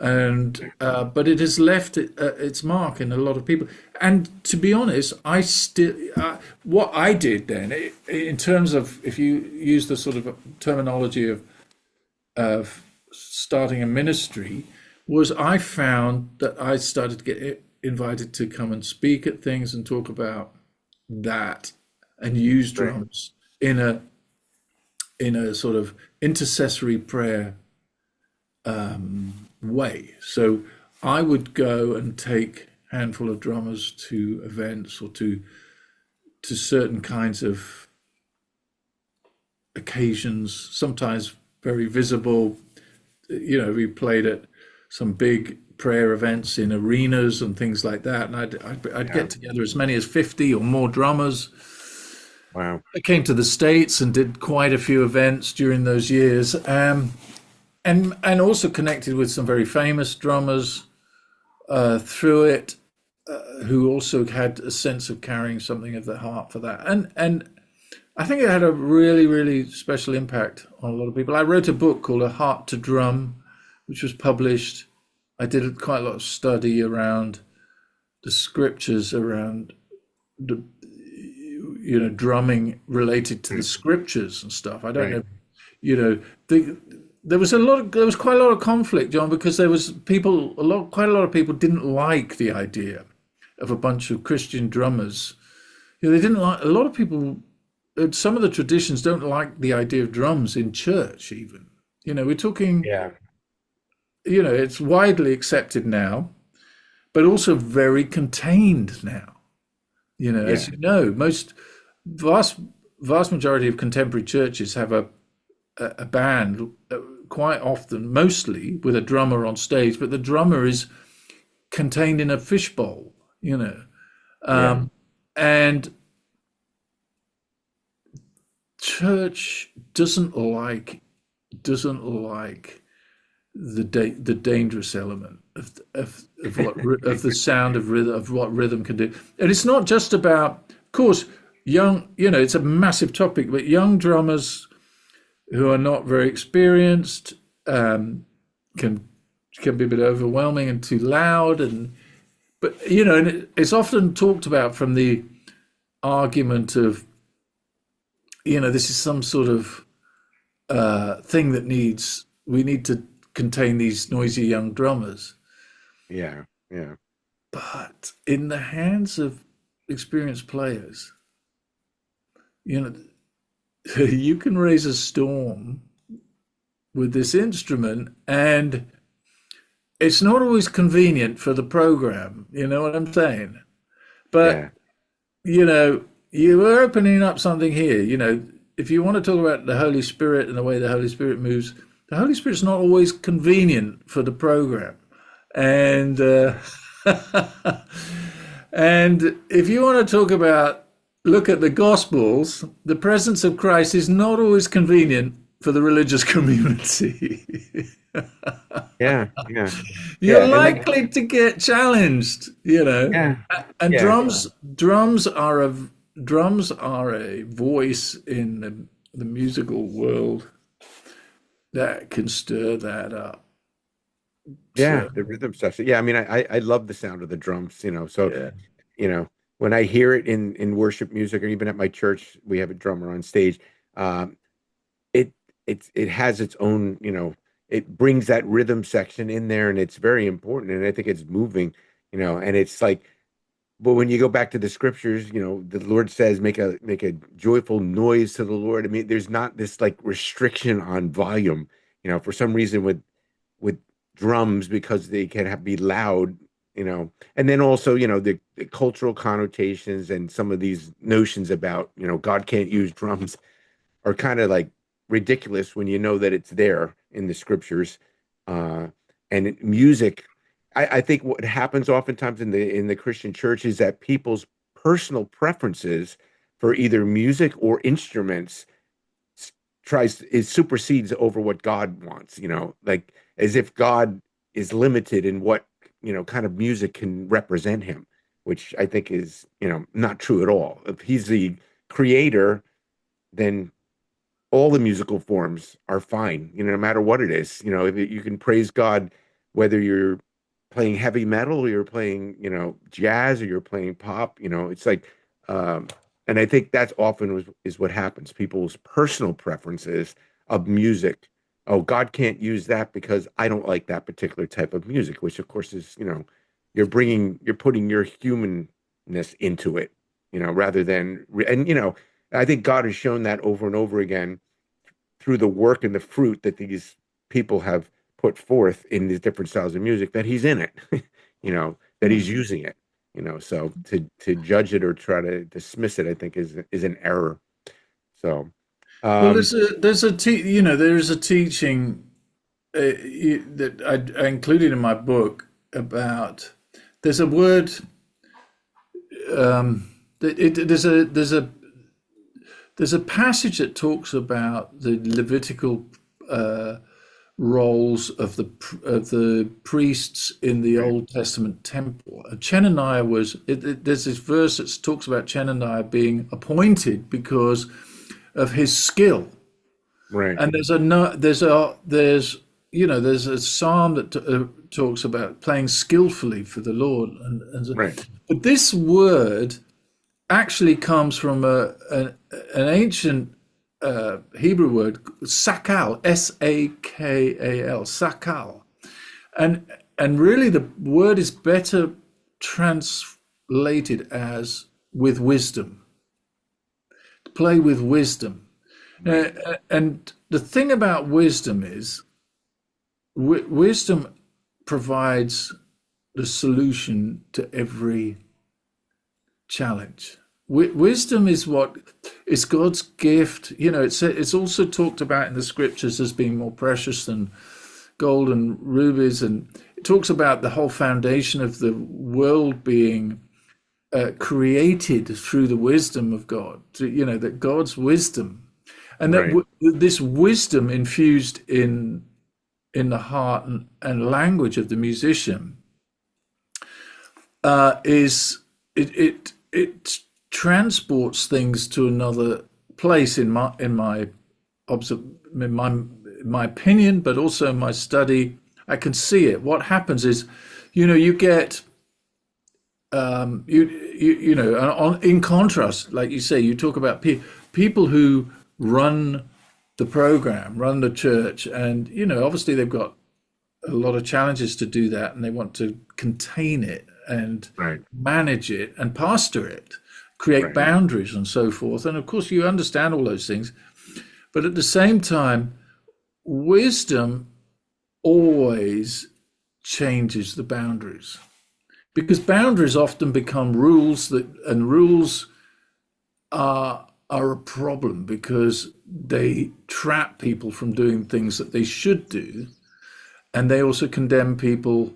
And but it has left its mark in a lot of people. And to be honest, I still what I did then, in terms of, if you use the sort of terminology of starting a ministry, was I found that I started to get invited to come and speak at things and talk about that and use drums in a sort of intercessory prayer way. So I would go and take a handful of drummers to events or to certain kinds of occasions, sometimes very visible. We played at some big prayer events in arenas and things like that, and I'd get together as many as 50 or more drummers. Wow. I came to the States and did quite a few events during those years, and also connected with some very famous drummers through it, who also had a sense of carrying something of the heart for that. And I think it had a really, really special impact on a lot of people. I wrote a book called A Heart to Drum, which was published. I did quite a lot of study around the scriptures, around the drumming related to the scriptures and stuff. I don't know, there was quite a lot of conflict, John, because there was quite a lot of people didn't like the idea of a bunch of Christian drummers. They didn't like, a lot of people, some of the traditions don't like the idea of drums in church even. We're talking, it's widely accepted now, but also very contained now. As you know, vast majority of contemporary churches have a band, quite often, mostly with a drummer on stage, but the drummer is contained in a fishbowl, and church doesn't like the dangerous element of the sound of rhythm, of what rhythm can do. And it's not just about, of course, it's a massive topic, but young drummers who are not very experienced can be a bit overwhelming and too loud, but and it's often talked about from the argument of this is some sort of thing that we need to contain these noisy young drummers. But in the hands of experienced players, you can raise a storm with this instrument, and it's not always convenient for the program. You know what I'm saying? But you were opening up something here. If you want to talk about the Holy Spirit and the way the Holy Spirit moves, the Holy Spirit's not always convenient for the program. And and if you want to talk about, look at the Gospels, the presence of Christ is not always convenient for the religious community. Yeah, yeah, You're yeah, and like, likely to get challenged. yeah, And yeah, drums are a voice in the musical world that can stir that up. yeah, So the rhythm section. Yeah, I mean, I love the sound of the drums, so yeah, you know, when I hear it in worship music, or even at my church, we have a drummer on stage. Um, it it has its own, it brings that rhythm section in there, and it's very important, and I think it's moving, and it's like, but when you go back to the scriptures, the Lord says, make a joyful noise to the Lord. I mean, there's not this like restriction on volume, for some reason with drums, because they can be loud, and then also, the cultural connotations and some of these notions about, God can't use drums are kind of like ridiculous when you know that it's there in the scriptures. Uh, and music, I think what happens oftentimes in the Christian church is that people's personal preferences for either music or instruments supersedes over what God wants, like as if God is limited in what, kind of music can represent him, which I think is, not true at all. If he's the creator, then all the musical forms are fine, no matter what it is. If you can praise God, whether you're playing heavy metal or you're playing, jazz, or you're playing pop, it's like, um, and I think that's often is what happens. People's personal preferences of music. Oh, God can't use that because I don't like that particular type of music, which of course is, you're putting your humanness into it, rather than, and, I think God has shown that over and over again through the work and the fruit that these people have put forth in these different styles of music, that he's in it, that he's using it, so to judge it or try to dismiss it, I think is an error. So, well, um, there is a teaching that I included in my book about. There's a word. There's a passage that talks about the Levitical roles of the priests in the right, Old Testament temple. Chenaniah there's this verse that talks about Chenaniah being appointed because of his skill. right, And there's a psalm that talks about playing skillfully for the Lord, right, but this word actually comes from an ancient Hebrew word, sakal, sakal, sakal, and really the word is better translated as with wisdom, to play with wisdom. right, And the thing about wisdom is, wisdom provides the solution to every challenge. Wisdom is what is God's gift. It's also talked about in the scriptures as being more precious than gold and rubies, and it talks about the whole foundation of the world being created through the wisdom of God. That God's wisdom, and that right, this wisdom infused in the heart and language of the musician is it transports things to another place in my opinion, but also in my study. I can see it. What happens is, you get in contrast, like you say, you talk about people who run the program, run the church, and obviously they've got a lot of challenges to do that, and they want to contain it and right, manage it and pastor it, create right, boundaries and so forth. And of course, you understand all those things, but at the same time, wisdom always changes the boundaries, because boundaries often become rules, and rules are a problem because they trap people from doing things that they should do, and they also condemn people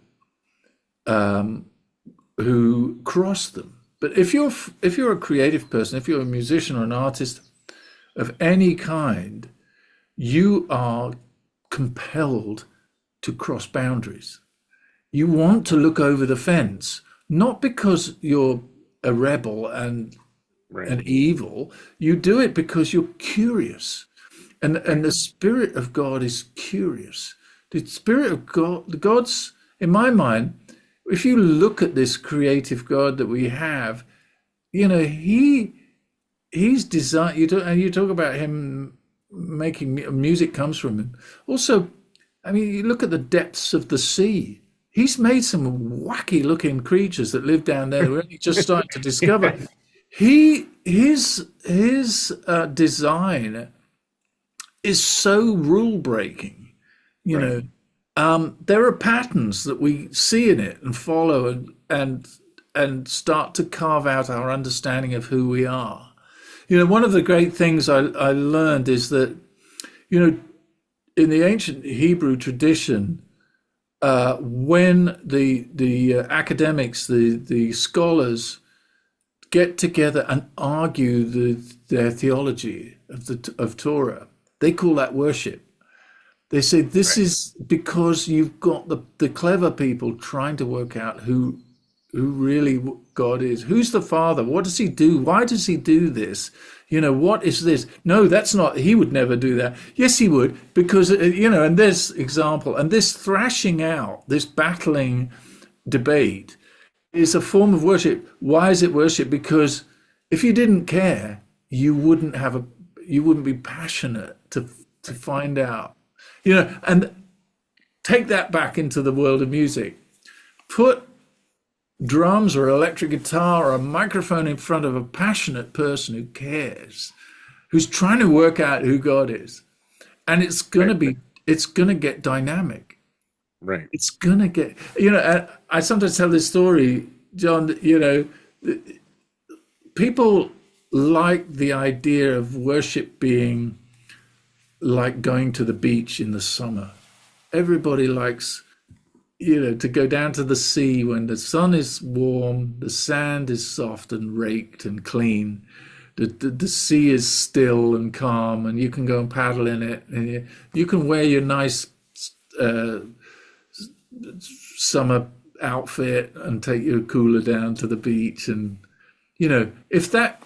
who cross them. But if you're a creative person, if you're a musician or an artist of any kind, you are compelled to cross boundaries. You want to look over the fence, not because you're a rebel and Right. evil. You do it because you're curious. And the Spirit of God is curious. The Spirit of God, the God's, in my mind, if you look at this creative God that we have, he's designed. You talk about him making music comes from him. Also, I mean, you look at the depths of the sea. He's made some wacky looking creatures that live down there that we're only just starting to discover. His design is so rule breaking. You Right. know, there are patterns that we see in it and follow and start to carve out our understanding of who we are. One of the great things I learned is that you know in the ancient Hebrew tradition, when the academics, the scholars get together and argue their theology of Torah, they call that worship. They say this Right. is because you've got the clever people trying to work out who really God is. Who's the Father? What does he do? Why does he do this? What is this? No, that's not, he would never do that. Yes, he would, because, and this example, and this thrashing out, this battling debate is a form of worship. Why is it worship? Because if you didn't care, you wouldn't be passionate to find out, and take that back into the world of music. Put drums or electric guitar or a microphone in front of a passionate person who cares, who's trying to work out who God is, and Right. it's gonna get dynamic. Right. It's gonna get, I sometimes tell this story, John, that, people like the idea of worship being like going to the beach in the summer. Everybody likes, to go down to the sea when the sun is warm, the sand is soft and raked and clean, the sea is still and calm, and you can go and paddle in it, and you can wear your nice uh, summer outfit and take your cooler down to the beach. And, if that,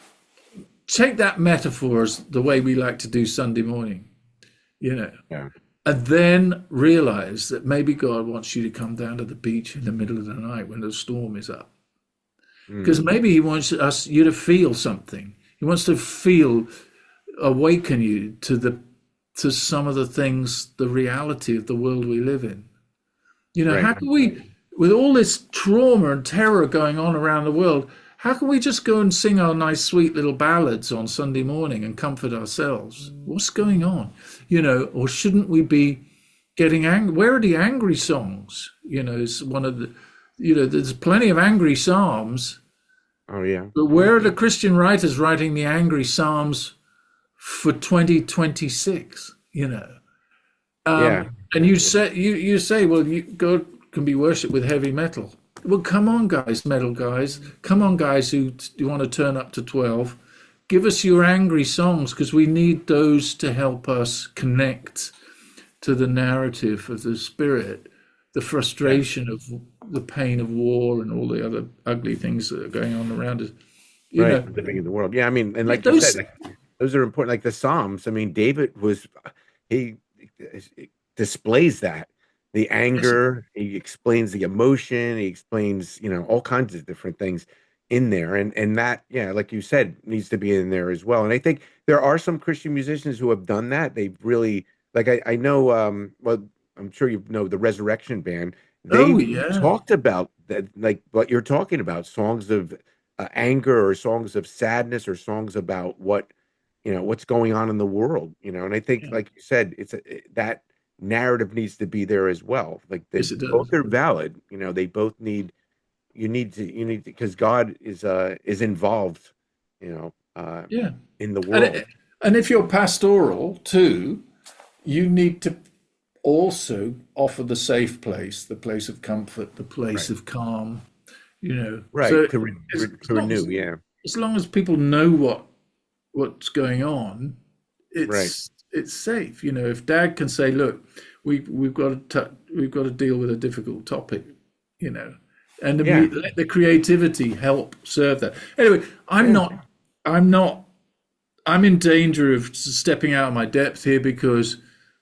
take that metaphor as the way we like to do Sunday morning, you know, Yeah. and then realize that maybe God wants you to come down to the beach in the middle of the night when the storm is up. Because Mm. maybe he wants you to feel something. He wants to awaken you to some of the things, the reality of the world we live in. Right. How can we, with all this trauma and terror going on around the world, how can we just go and sing our nice, sweet little ballads on Sunday morning and comfort ourselves? What's going on? Or shouldn't we be getting angry? Where are the angry songs? It's one of the, there's plenty of angry psalms, Oh yeah. but where are the Christian writers writing the angry psalms for 2026? Yeah. And you say, well, God can be worshipped with heavy metal. Well, come on, guys, metal guys. Come on, guys who want to turn up to 12. Give us your angry songs, because we need those to help us connect to the narrative of the spirit, the Yeah. frustration of the pain of war and all the other ugly things that are going on around us. You Right. know, Living in the world. Yeah. I mean, and like you said, those. like, those are important. Like the Psalms. I mean, David was he displays that the Yes, anger. He explains the emotion. He explains, all kinds of different things in there, and that, yeah, like you said, needs to be in there as well. And I think there are some Christian musicians who have done that. They've really, like, I know. Well, I'm sure you know the Resurrection Band. oh They yeah, talked about that, like what you're talking about, songs of anger or songs of sadness or songs about what's going on in the world, and I think, yeah. like you said, that narrative needs to be there as well. Like they Yes, it does. both are valid. They both need, you need to, because God is involved, you know uh, Yeah. in the And world. and if you're pastoral too, you need to also offer the safe place, the place of comfort, the place Right. of calm, you know. So Right. To renew. Yeah. as long as people know what's going on, Right. it's safe. You know, if Dad can say, "Look, we've got to deal with a difficult topic," you know, and Yeah. let the creativity help serve that. Anyway, Yeah. I'm not, I'm in danger of stepping out of my depth here because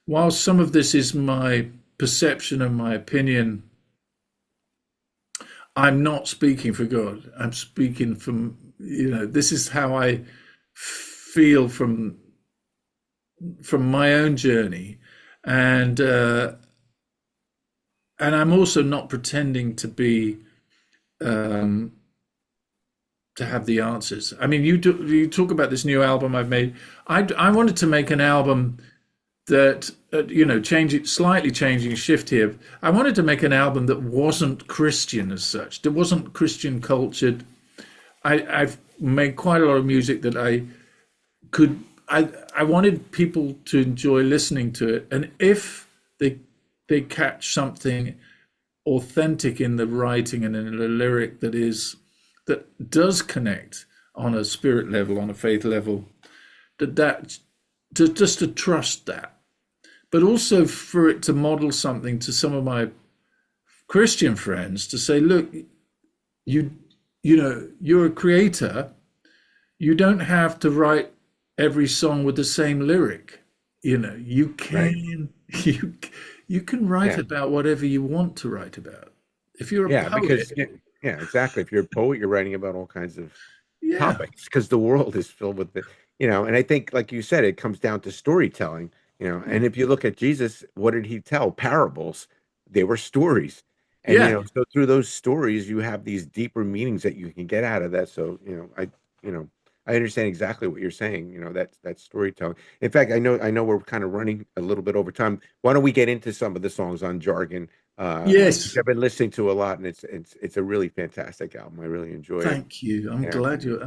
while some of this is my perception and my opinion, I'm not speaking for God. I'm speaking from, you know, this is how I feel from my own journey, and I'm also not pretending to be um, to have the answers. I mean, you talk about this new album I've made. I wanted to make an album that you know, slightly changing shift here. I wanted to make an album that wasn't Christian as such. That wasn't Christian cultured. I've made quite a lot of music that could. I wanted people to enjoy listening to it, and if they catch something authentic in the writing and in the lyric that does connect on a spirit level, on a faith level, that just to trust that, but also for it to model something to some of my Christian friends to say, look, you you know, you're a creator. You don't have to write every song with the same lyric. You know, you Right. can you you can write Yeah. about whatever you want to write about. If you're a Yeah. poet, Because yeah, exactly. If you're a poet, you're writing about all kinds of yeah, topics because the world is filled with it, and I think, like you said, it comes down to storytelling, and if you look at Jesus, what did he tell? Parables. They were stories. And, yeah, so through those stories, you have these deeper meanings that you can get out of that. So, you know, I understand exactly what you're saying, that's storytelling. In fact, I know we're kind of running a little bit over time. Why don't we get into some of the songs on Jargon? Which yes. I've been listening to a lot, and it's a really fantastic album. I really enjoy it. Thank you. Yeah. I'm glad you're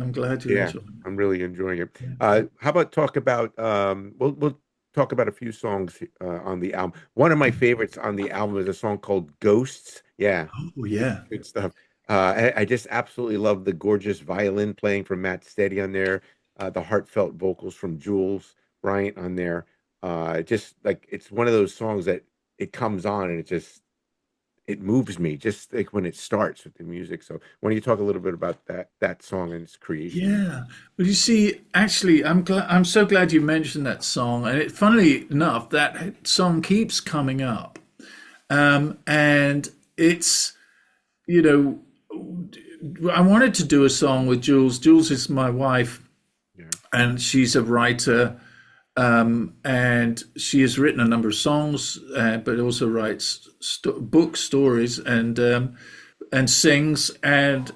Yeah, enjoying I'm really enjoying it. it. How about talk about we'll talk about a few songs on the album. One of my favorites on the album is a song called Ghosts. Yeah, Oh yeah. good stuff. I just absolutely love the gorgeous violin playing from Matt Steady on there, the heartfelt vocals from Jules Bryant on there. Just like it's one of those songs that it comes on and it moves me just like when it starts with the music. So why don't you talk a little bit about that song and its creation? Yeah. Well, you see, actually, I'm so glad you mentioned that song. And funnily enough, that song keeps coming up. And it's, you know, I wanted to do a song with Jules. Jules is my wife, Yeah. and she's a writer. And she has written a number of songs, but also writes book stories and sings. And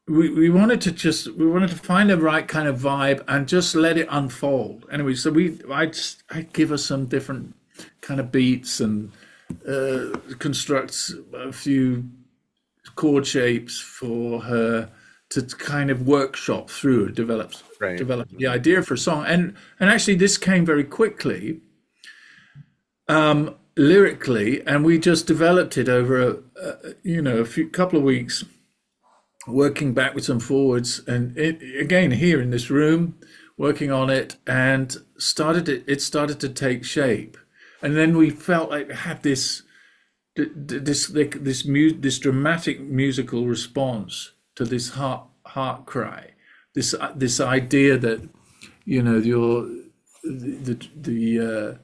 we wanted to find the right kind of vibe and just let it unfold. Anyway, so I give her some different kind of beats and construct a few chord shapes for her to kind of workshop through, Right. develop the idea for a song. And actually this came very quickly, lyrically, and we just developed it over a few couple of weeks, working backwards and forwards, and again here in this room, working on it, and it started to take shape. And then we felt like we had this dramatic musical response to this heart cry, this idea that, you know, the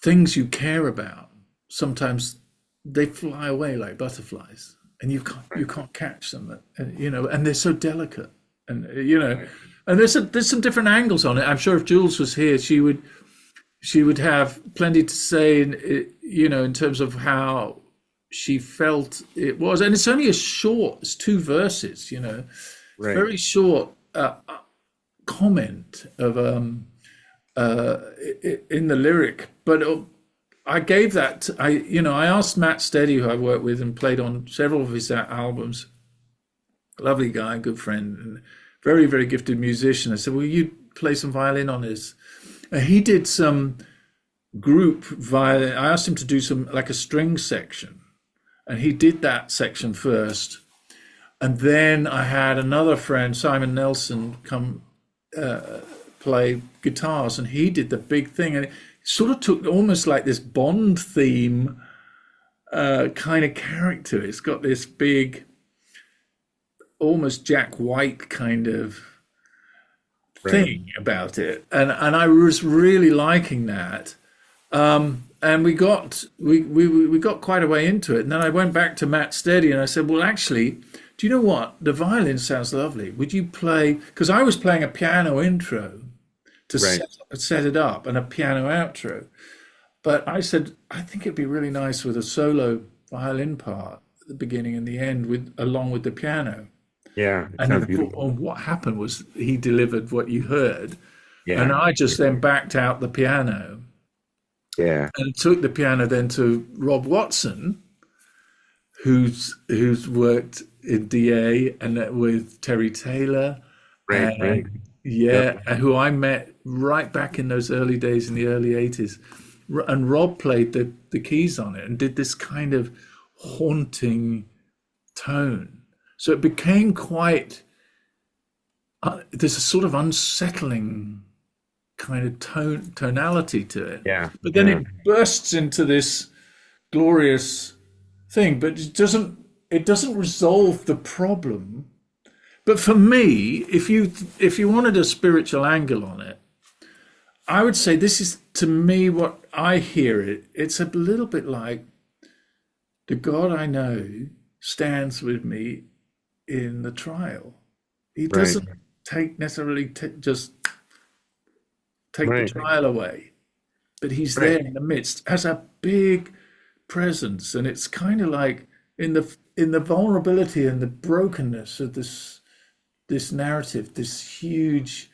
things you care about, sometimes they fly away like butterflies, and you Right. can't catch them, and you know, and they're so delicate, and you know, Right. and there's some different angles on it. I'm sure if Jules was here, she would have plenty to say, you know, in terms of how she felt it was. And it's two verses, you know, it's Right. very short comment of uh, in the lyric. But I gave that, I asked Matt Steady, who I worked with and played on several of his albums, lovely guy, good friend, and very, very gifted musician. I said, "Will you play some violin on this?" And he did some group violin. I asked him to do some like a string section, and he did that section first. And then I had another friend, Simon Nelson, come play guitars, and he did the big thing, and it sort of took almost like this Bond theme kind of character. It's got this big, almost Jack White kind of thing about it, and I was really liking that. And we got quite a way into it, and then I went back to Matt Steady and I said, "Well, actually, do you know what? The violin sounds lovely. Would you play?" Because I was playing a piano intro to set it up and a piano outro, but I said I think it'd be really nice with a solo violin part at the beginning and the end with along with the piano. Yeah, And what happened was he delivered what you heard, yeah, and I just then backed out the piano. Yeah. And took the piano then to Rob Watson, who's worked in DA and with Terry Taylor. Right. Yeah, and who I met right back in those early days in the early 80s. And Rob played the keys on it and did this kind of haunting tone. So it became quite, there's a sort of unsettling kind of tonality to it. Yeah. But then it bursts into this glorious thing, but it doesn't resolve the problem. But for me, if you wanted a spiritual angle on it, I would say this is, to me, what I hear it's a little bit like the God I know stands with me in the trial. He doesn't necessarily just take the trial away, but he's there in the midst as a big presence, and it's kind of like in the vulnerability and the brokenness of this narrative, this huge,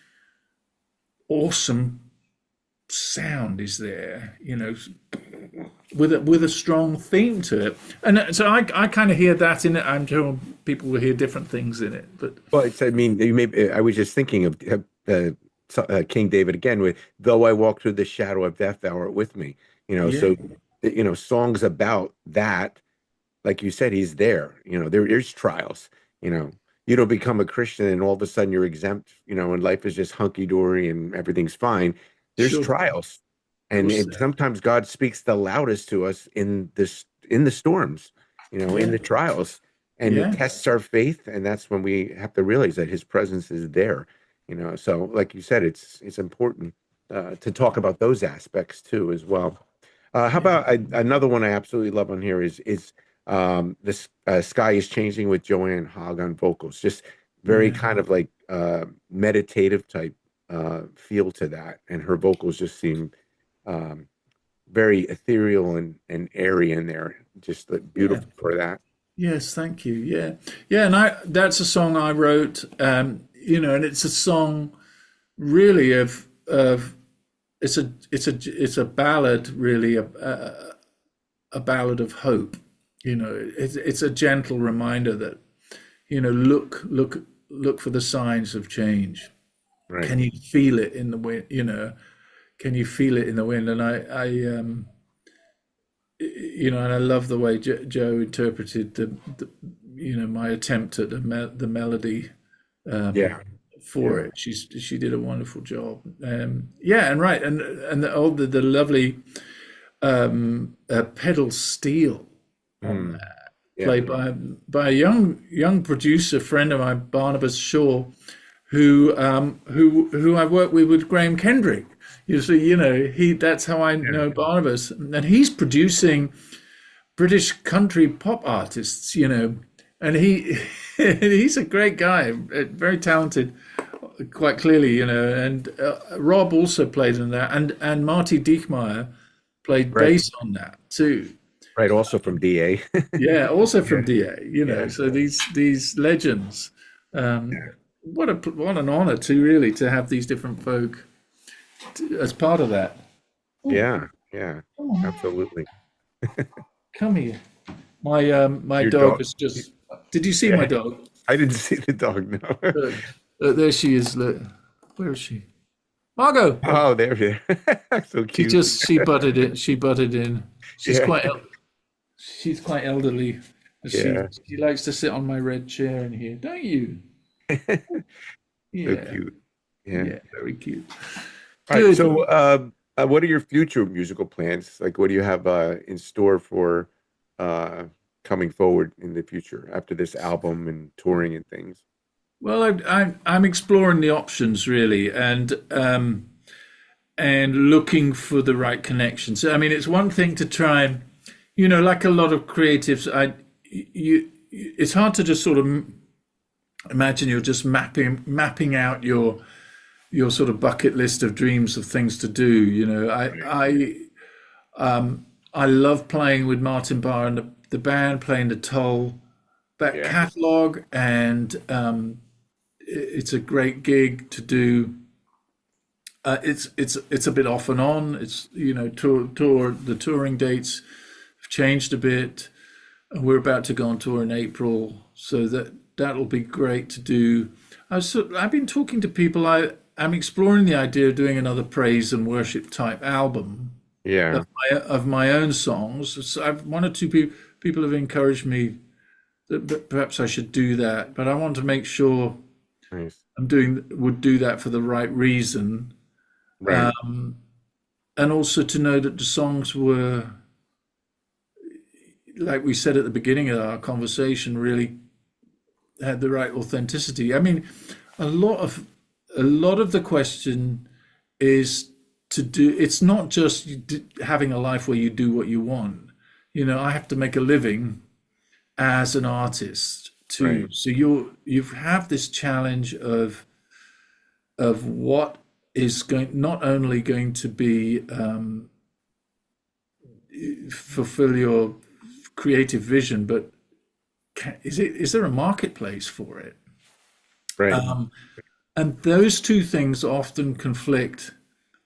awesome sound is there, with a strong theme to it, and so I kind of hear that in it. I'm sure people will hear different things in it, but I was just thinking of King David again with "Though I walk through the shadow of death, thou art with me." So songs about that, like you said, he's there. There's trials. You don't become a Christian and all of a sudden you're exempt. And life is just hunky dory and everything's fine. There's trials, and sometimes God speaks the loudest to us in the storms. In the trials, and it tests our faith, and that's when we have to realize that His presence is there. So like you said, it's important to talk about those aspects too as well. How about another one I absolutely love on here is this Sky is Changing with Joanne Hogg on vocals. Just very kind of like meditative type feel to that, and her vocals just seem very ethereal and airy in there. Just beautiful for that. Yes, thank you. Yeah, and that's a song I wrote. And it's a song really of it's a ballad, really, a ballad of hope. It's a gentle reminder that look for the signs of change. Can you feel it in the wind? Can you feel it in the wind? And and I love the way Joe interpreted the my attempt at the melody for it. She did a wonderful job. And all the lovely pedal steel on that, played by a young producer friend of mine, Barnabas Shaw, who I worked with Graham Kendrick. That's how I know Barnabas, and he's producing British country pop artists, and he's a great guy, very talented, quite clearly, and Rob also played in that, and Marty Dieckmeyer played bass on that too. Right, also from DA. Also from DA, so these legends. What an honor to have these different folk as part of that. Yeah, absolutely. Come here. My dog is just. Did you see my dog? I didn't see the dog, no. Look, there she is. Look, where is she? Margot. Oh, there you are. So cute. She butted it. She butted in. She's Yeah, she's quite elderly. yeah. She likes to sit on my red chair in here, don't you? So Yeah, cute. Yeah. yeah, very cute. All right. Good. So, what are your future musical plans? Like, what do you have in store for uh, coming forward in the future after this album and touring and things? Well, I'm exploring the options really, and looking for the right connections. I mean, it's one thing to try and, like a lot of creatives, it's hard to just sort of imagine you're just mapping out your sort of bucket list of dreams of things to do. I love playing with Martin Barre and the band, playing the Tull back Yeah. catalogue, and it's a great gig to do. It's a bit off and on. It's the touring dates have changed a bit. We're about to go on tour in April, so that'll be great to do. I've been talking to people. I'm exploring the idea of doing another praise and worship type album Yeah. of my own songs. So one or two people have encouraged me that perhaps I should do that, but I want to make sure Nice. would do that for the right reason, Right. and also to know that the songs were, like we said at the beginning of our conversation, really had the right authenticity. I mean, a lot of the question is to do. It's not just having a life where you do what you want. I have to make a living as an artist too. Right. So you have this challenge of what is not only going to be fulfill your creative vision, but is there a marketplace for it? Right. And those two things often conflict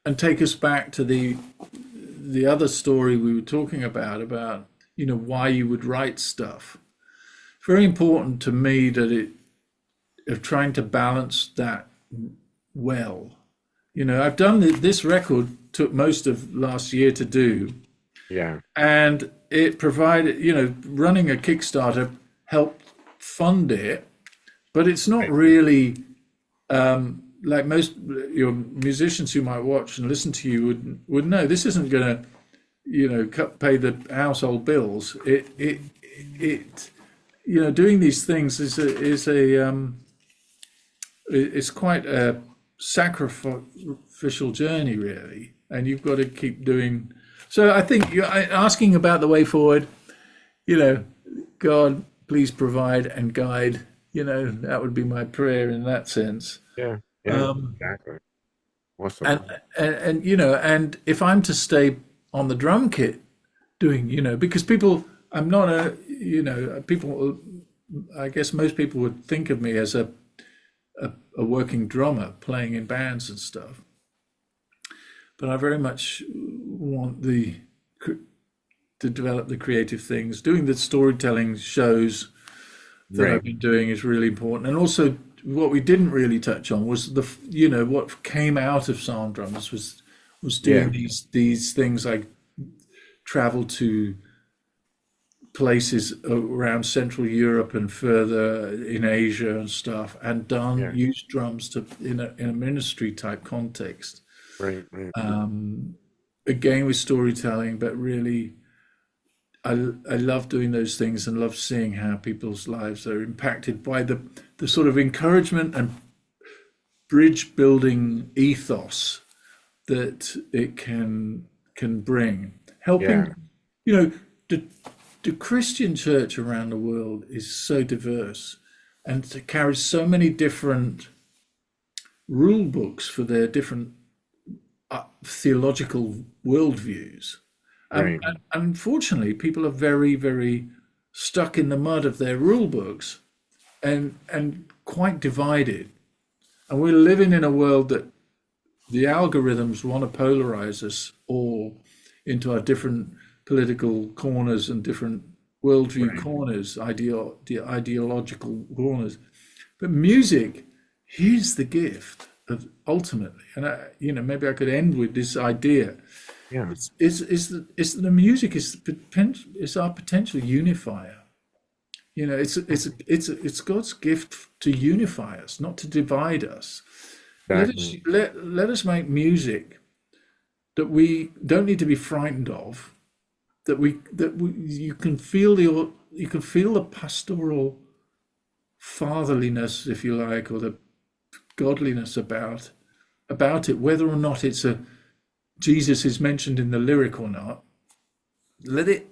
and take us back to the other story we were talking about why you would write stuff. Very important to me that of trying to balance that well. I've done this record took most of last year to do, Yeah. and it provided, running a Kickstarter helped fund it, but it's not Right. really like most your musicians who might watch and listen to you would know. This isn't going to, pay the household bills. It doing these things it's quite a sacrificial journey, really, and you've got to keep doing. So I think you're asking about the way forward. God, please provide and guide. That would be my prayer in that sense. Yeah. Yeah. Um, Exactly. Awesome. and if I'm to stay on the drum kit doing, because I'm not people, I guess most people would think of me as a working drummer playing in bands and stuff. But I very much want to develop the creative things. Doing the storytelling shows that Right. I've been doing is really important. And also what we didn't really touch on was what came out of Psalm Drummers was Yeah. doing these things. Like travel to places around Central Europe and further in Asia and stuff, and Yeah. used drums in a ministry type context. Right. Right. Again with storytelling, but really, I love doing those things and love seeing how people's lives are impacted by the sort of encouragement and bridge building ethos that it can bring. Yeah. Helping, the Christian church around the world is so diverse and it carries so many different rule books for their different theological worldviews. Right. And unfortunately, people are very, very stuck in the mud of their rule books and quite divided. And we're living in a world that the algorithms want to polarize us all into our different political corners and different worldview Right. corners, ideological corners. But music, here's the gift of ultimately, and maybe I could end with this idea. Yeah. It's the music is the potential, it's our potential unifier. It's God's gift to unify us, not to divide us. Exactly. Let us make music that we don't need to be frightened of. You can feel the pastoral fatherliness, if you like, or the godliness about it, whether or not it's a Jesus is mentioned in the lyric or not. Let it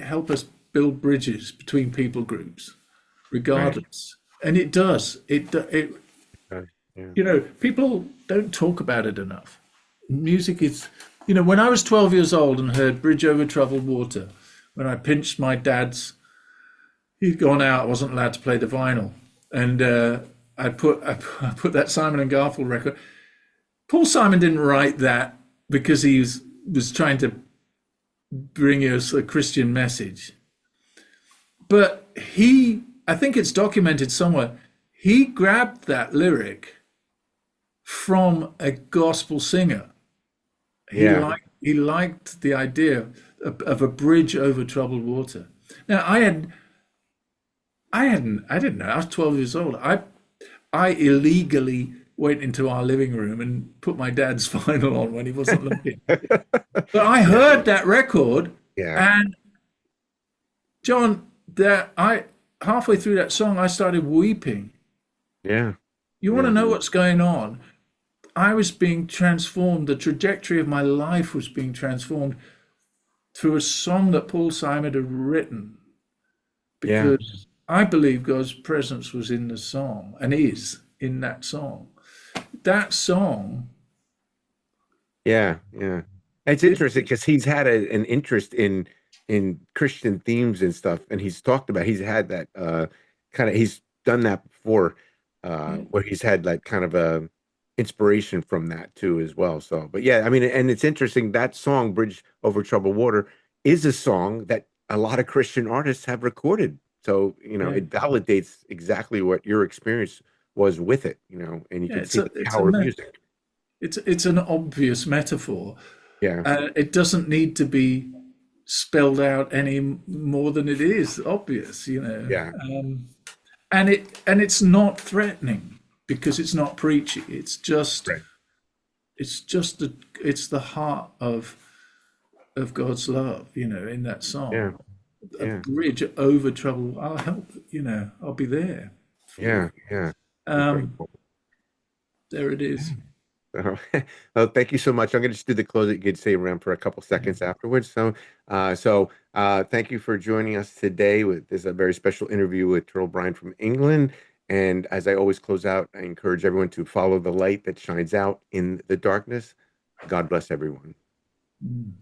help us build bridges between people groups, Right. regardless. And it does. It Uh, yeah. people don't talk about it enough. Music is, when I was 12 years old and heard Bridge Over Troubled Water, when I pinched my dad's, he'd gone out, I wasn't allowed to play the vinyl. And I put that Simon and Garfunkel record. Paul Simon didn't write that because he was trying to bring us a Christian message. But I think it's documented somewhere, he grabbed that lyric from a gospel singer. Yeah. He liked the idea of a bridge over troubled water. Now I didn't know. I was 12 years old. I illegally went into our living room and put my dad's vinyl on when he wasn't looking. But I Yeah. heard that record, Yeah. and John, that I halfway through that song, I started weeping. Yeah. You want to Yeah. know what's going on? I was being transformed. The trajectory of my life was being transformed through a song that Paul Simon had written, Yeah. because I believe God's presence was in the song and is in that song. That song, Yeah. Yeah. It's it, interesting because he's had an interest in Christian themes and stuff, and he's had that kind of he's done that before, where he's had like kind of a inspiration from that too as well. So, but yeah, I mean, and it's interesting that song "Bridge Over Troubled Water" is a song that a lot of Christian artists have recorded. So, yeah, it validates exactly what your experience was with it, and you yeah, can see the power of music. it's an obvious metaphor. Yeah. It doesn't need to be spelled out any more than it is obvious, Yeah. and it's not threatening because it's not preachy. Right. It's the heart of God's love, in that Yeah. song. A Yeah. bridge over trouble. I'll help, I'll be there for you. Yeah. Yeah. Um, Incredible. there it is. So, well, thank you so much. I'm going to just do the close it. You could stay around for a couple seconds afterwards. Thank you for joining us today with this a very special interview with Terl Bryant from England. And as I always close out, I encourage everyone to follow the light that shines out in the darkness. God bless everyone. Mm.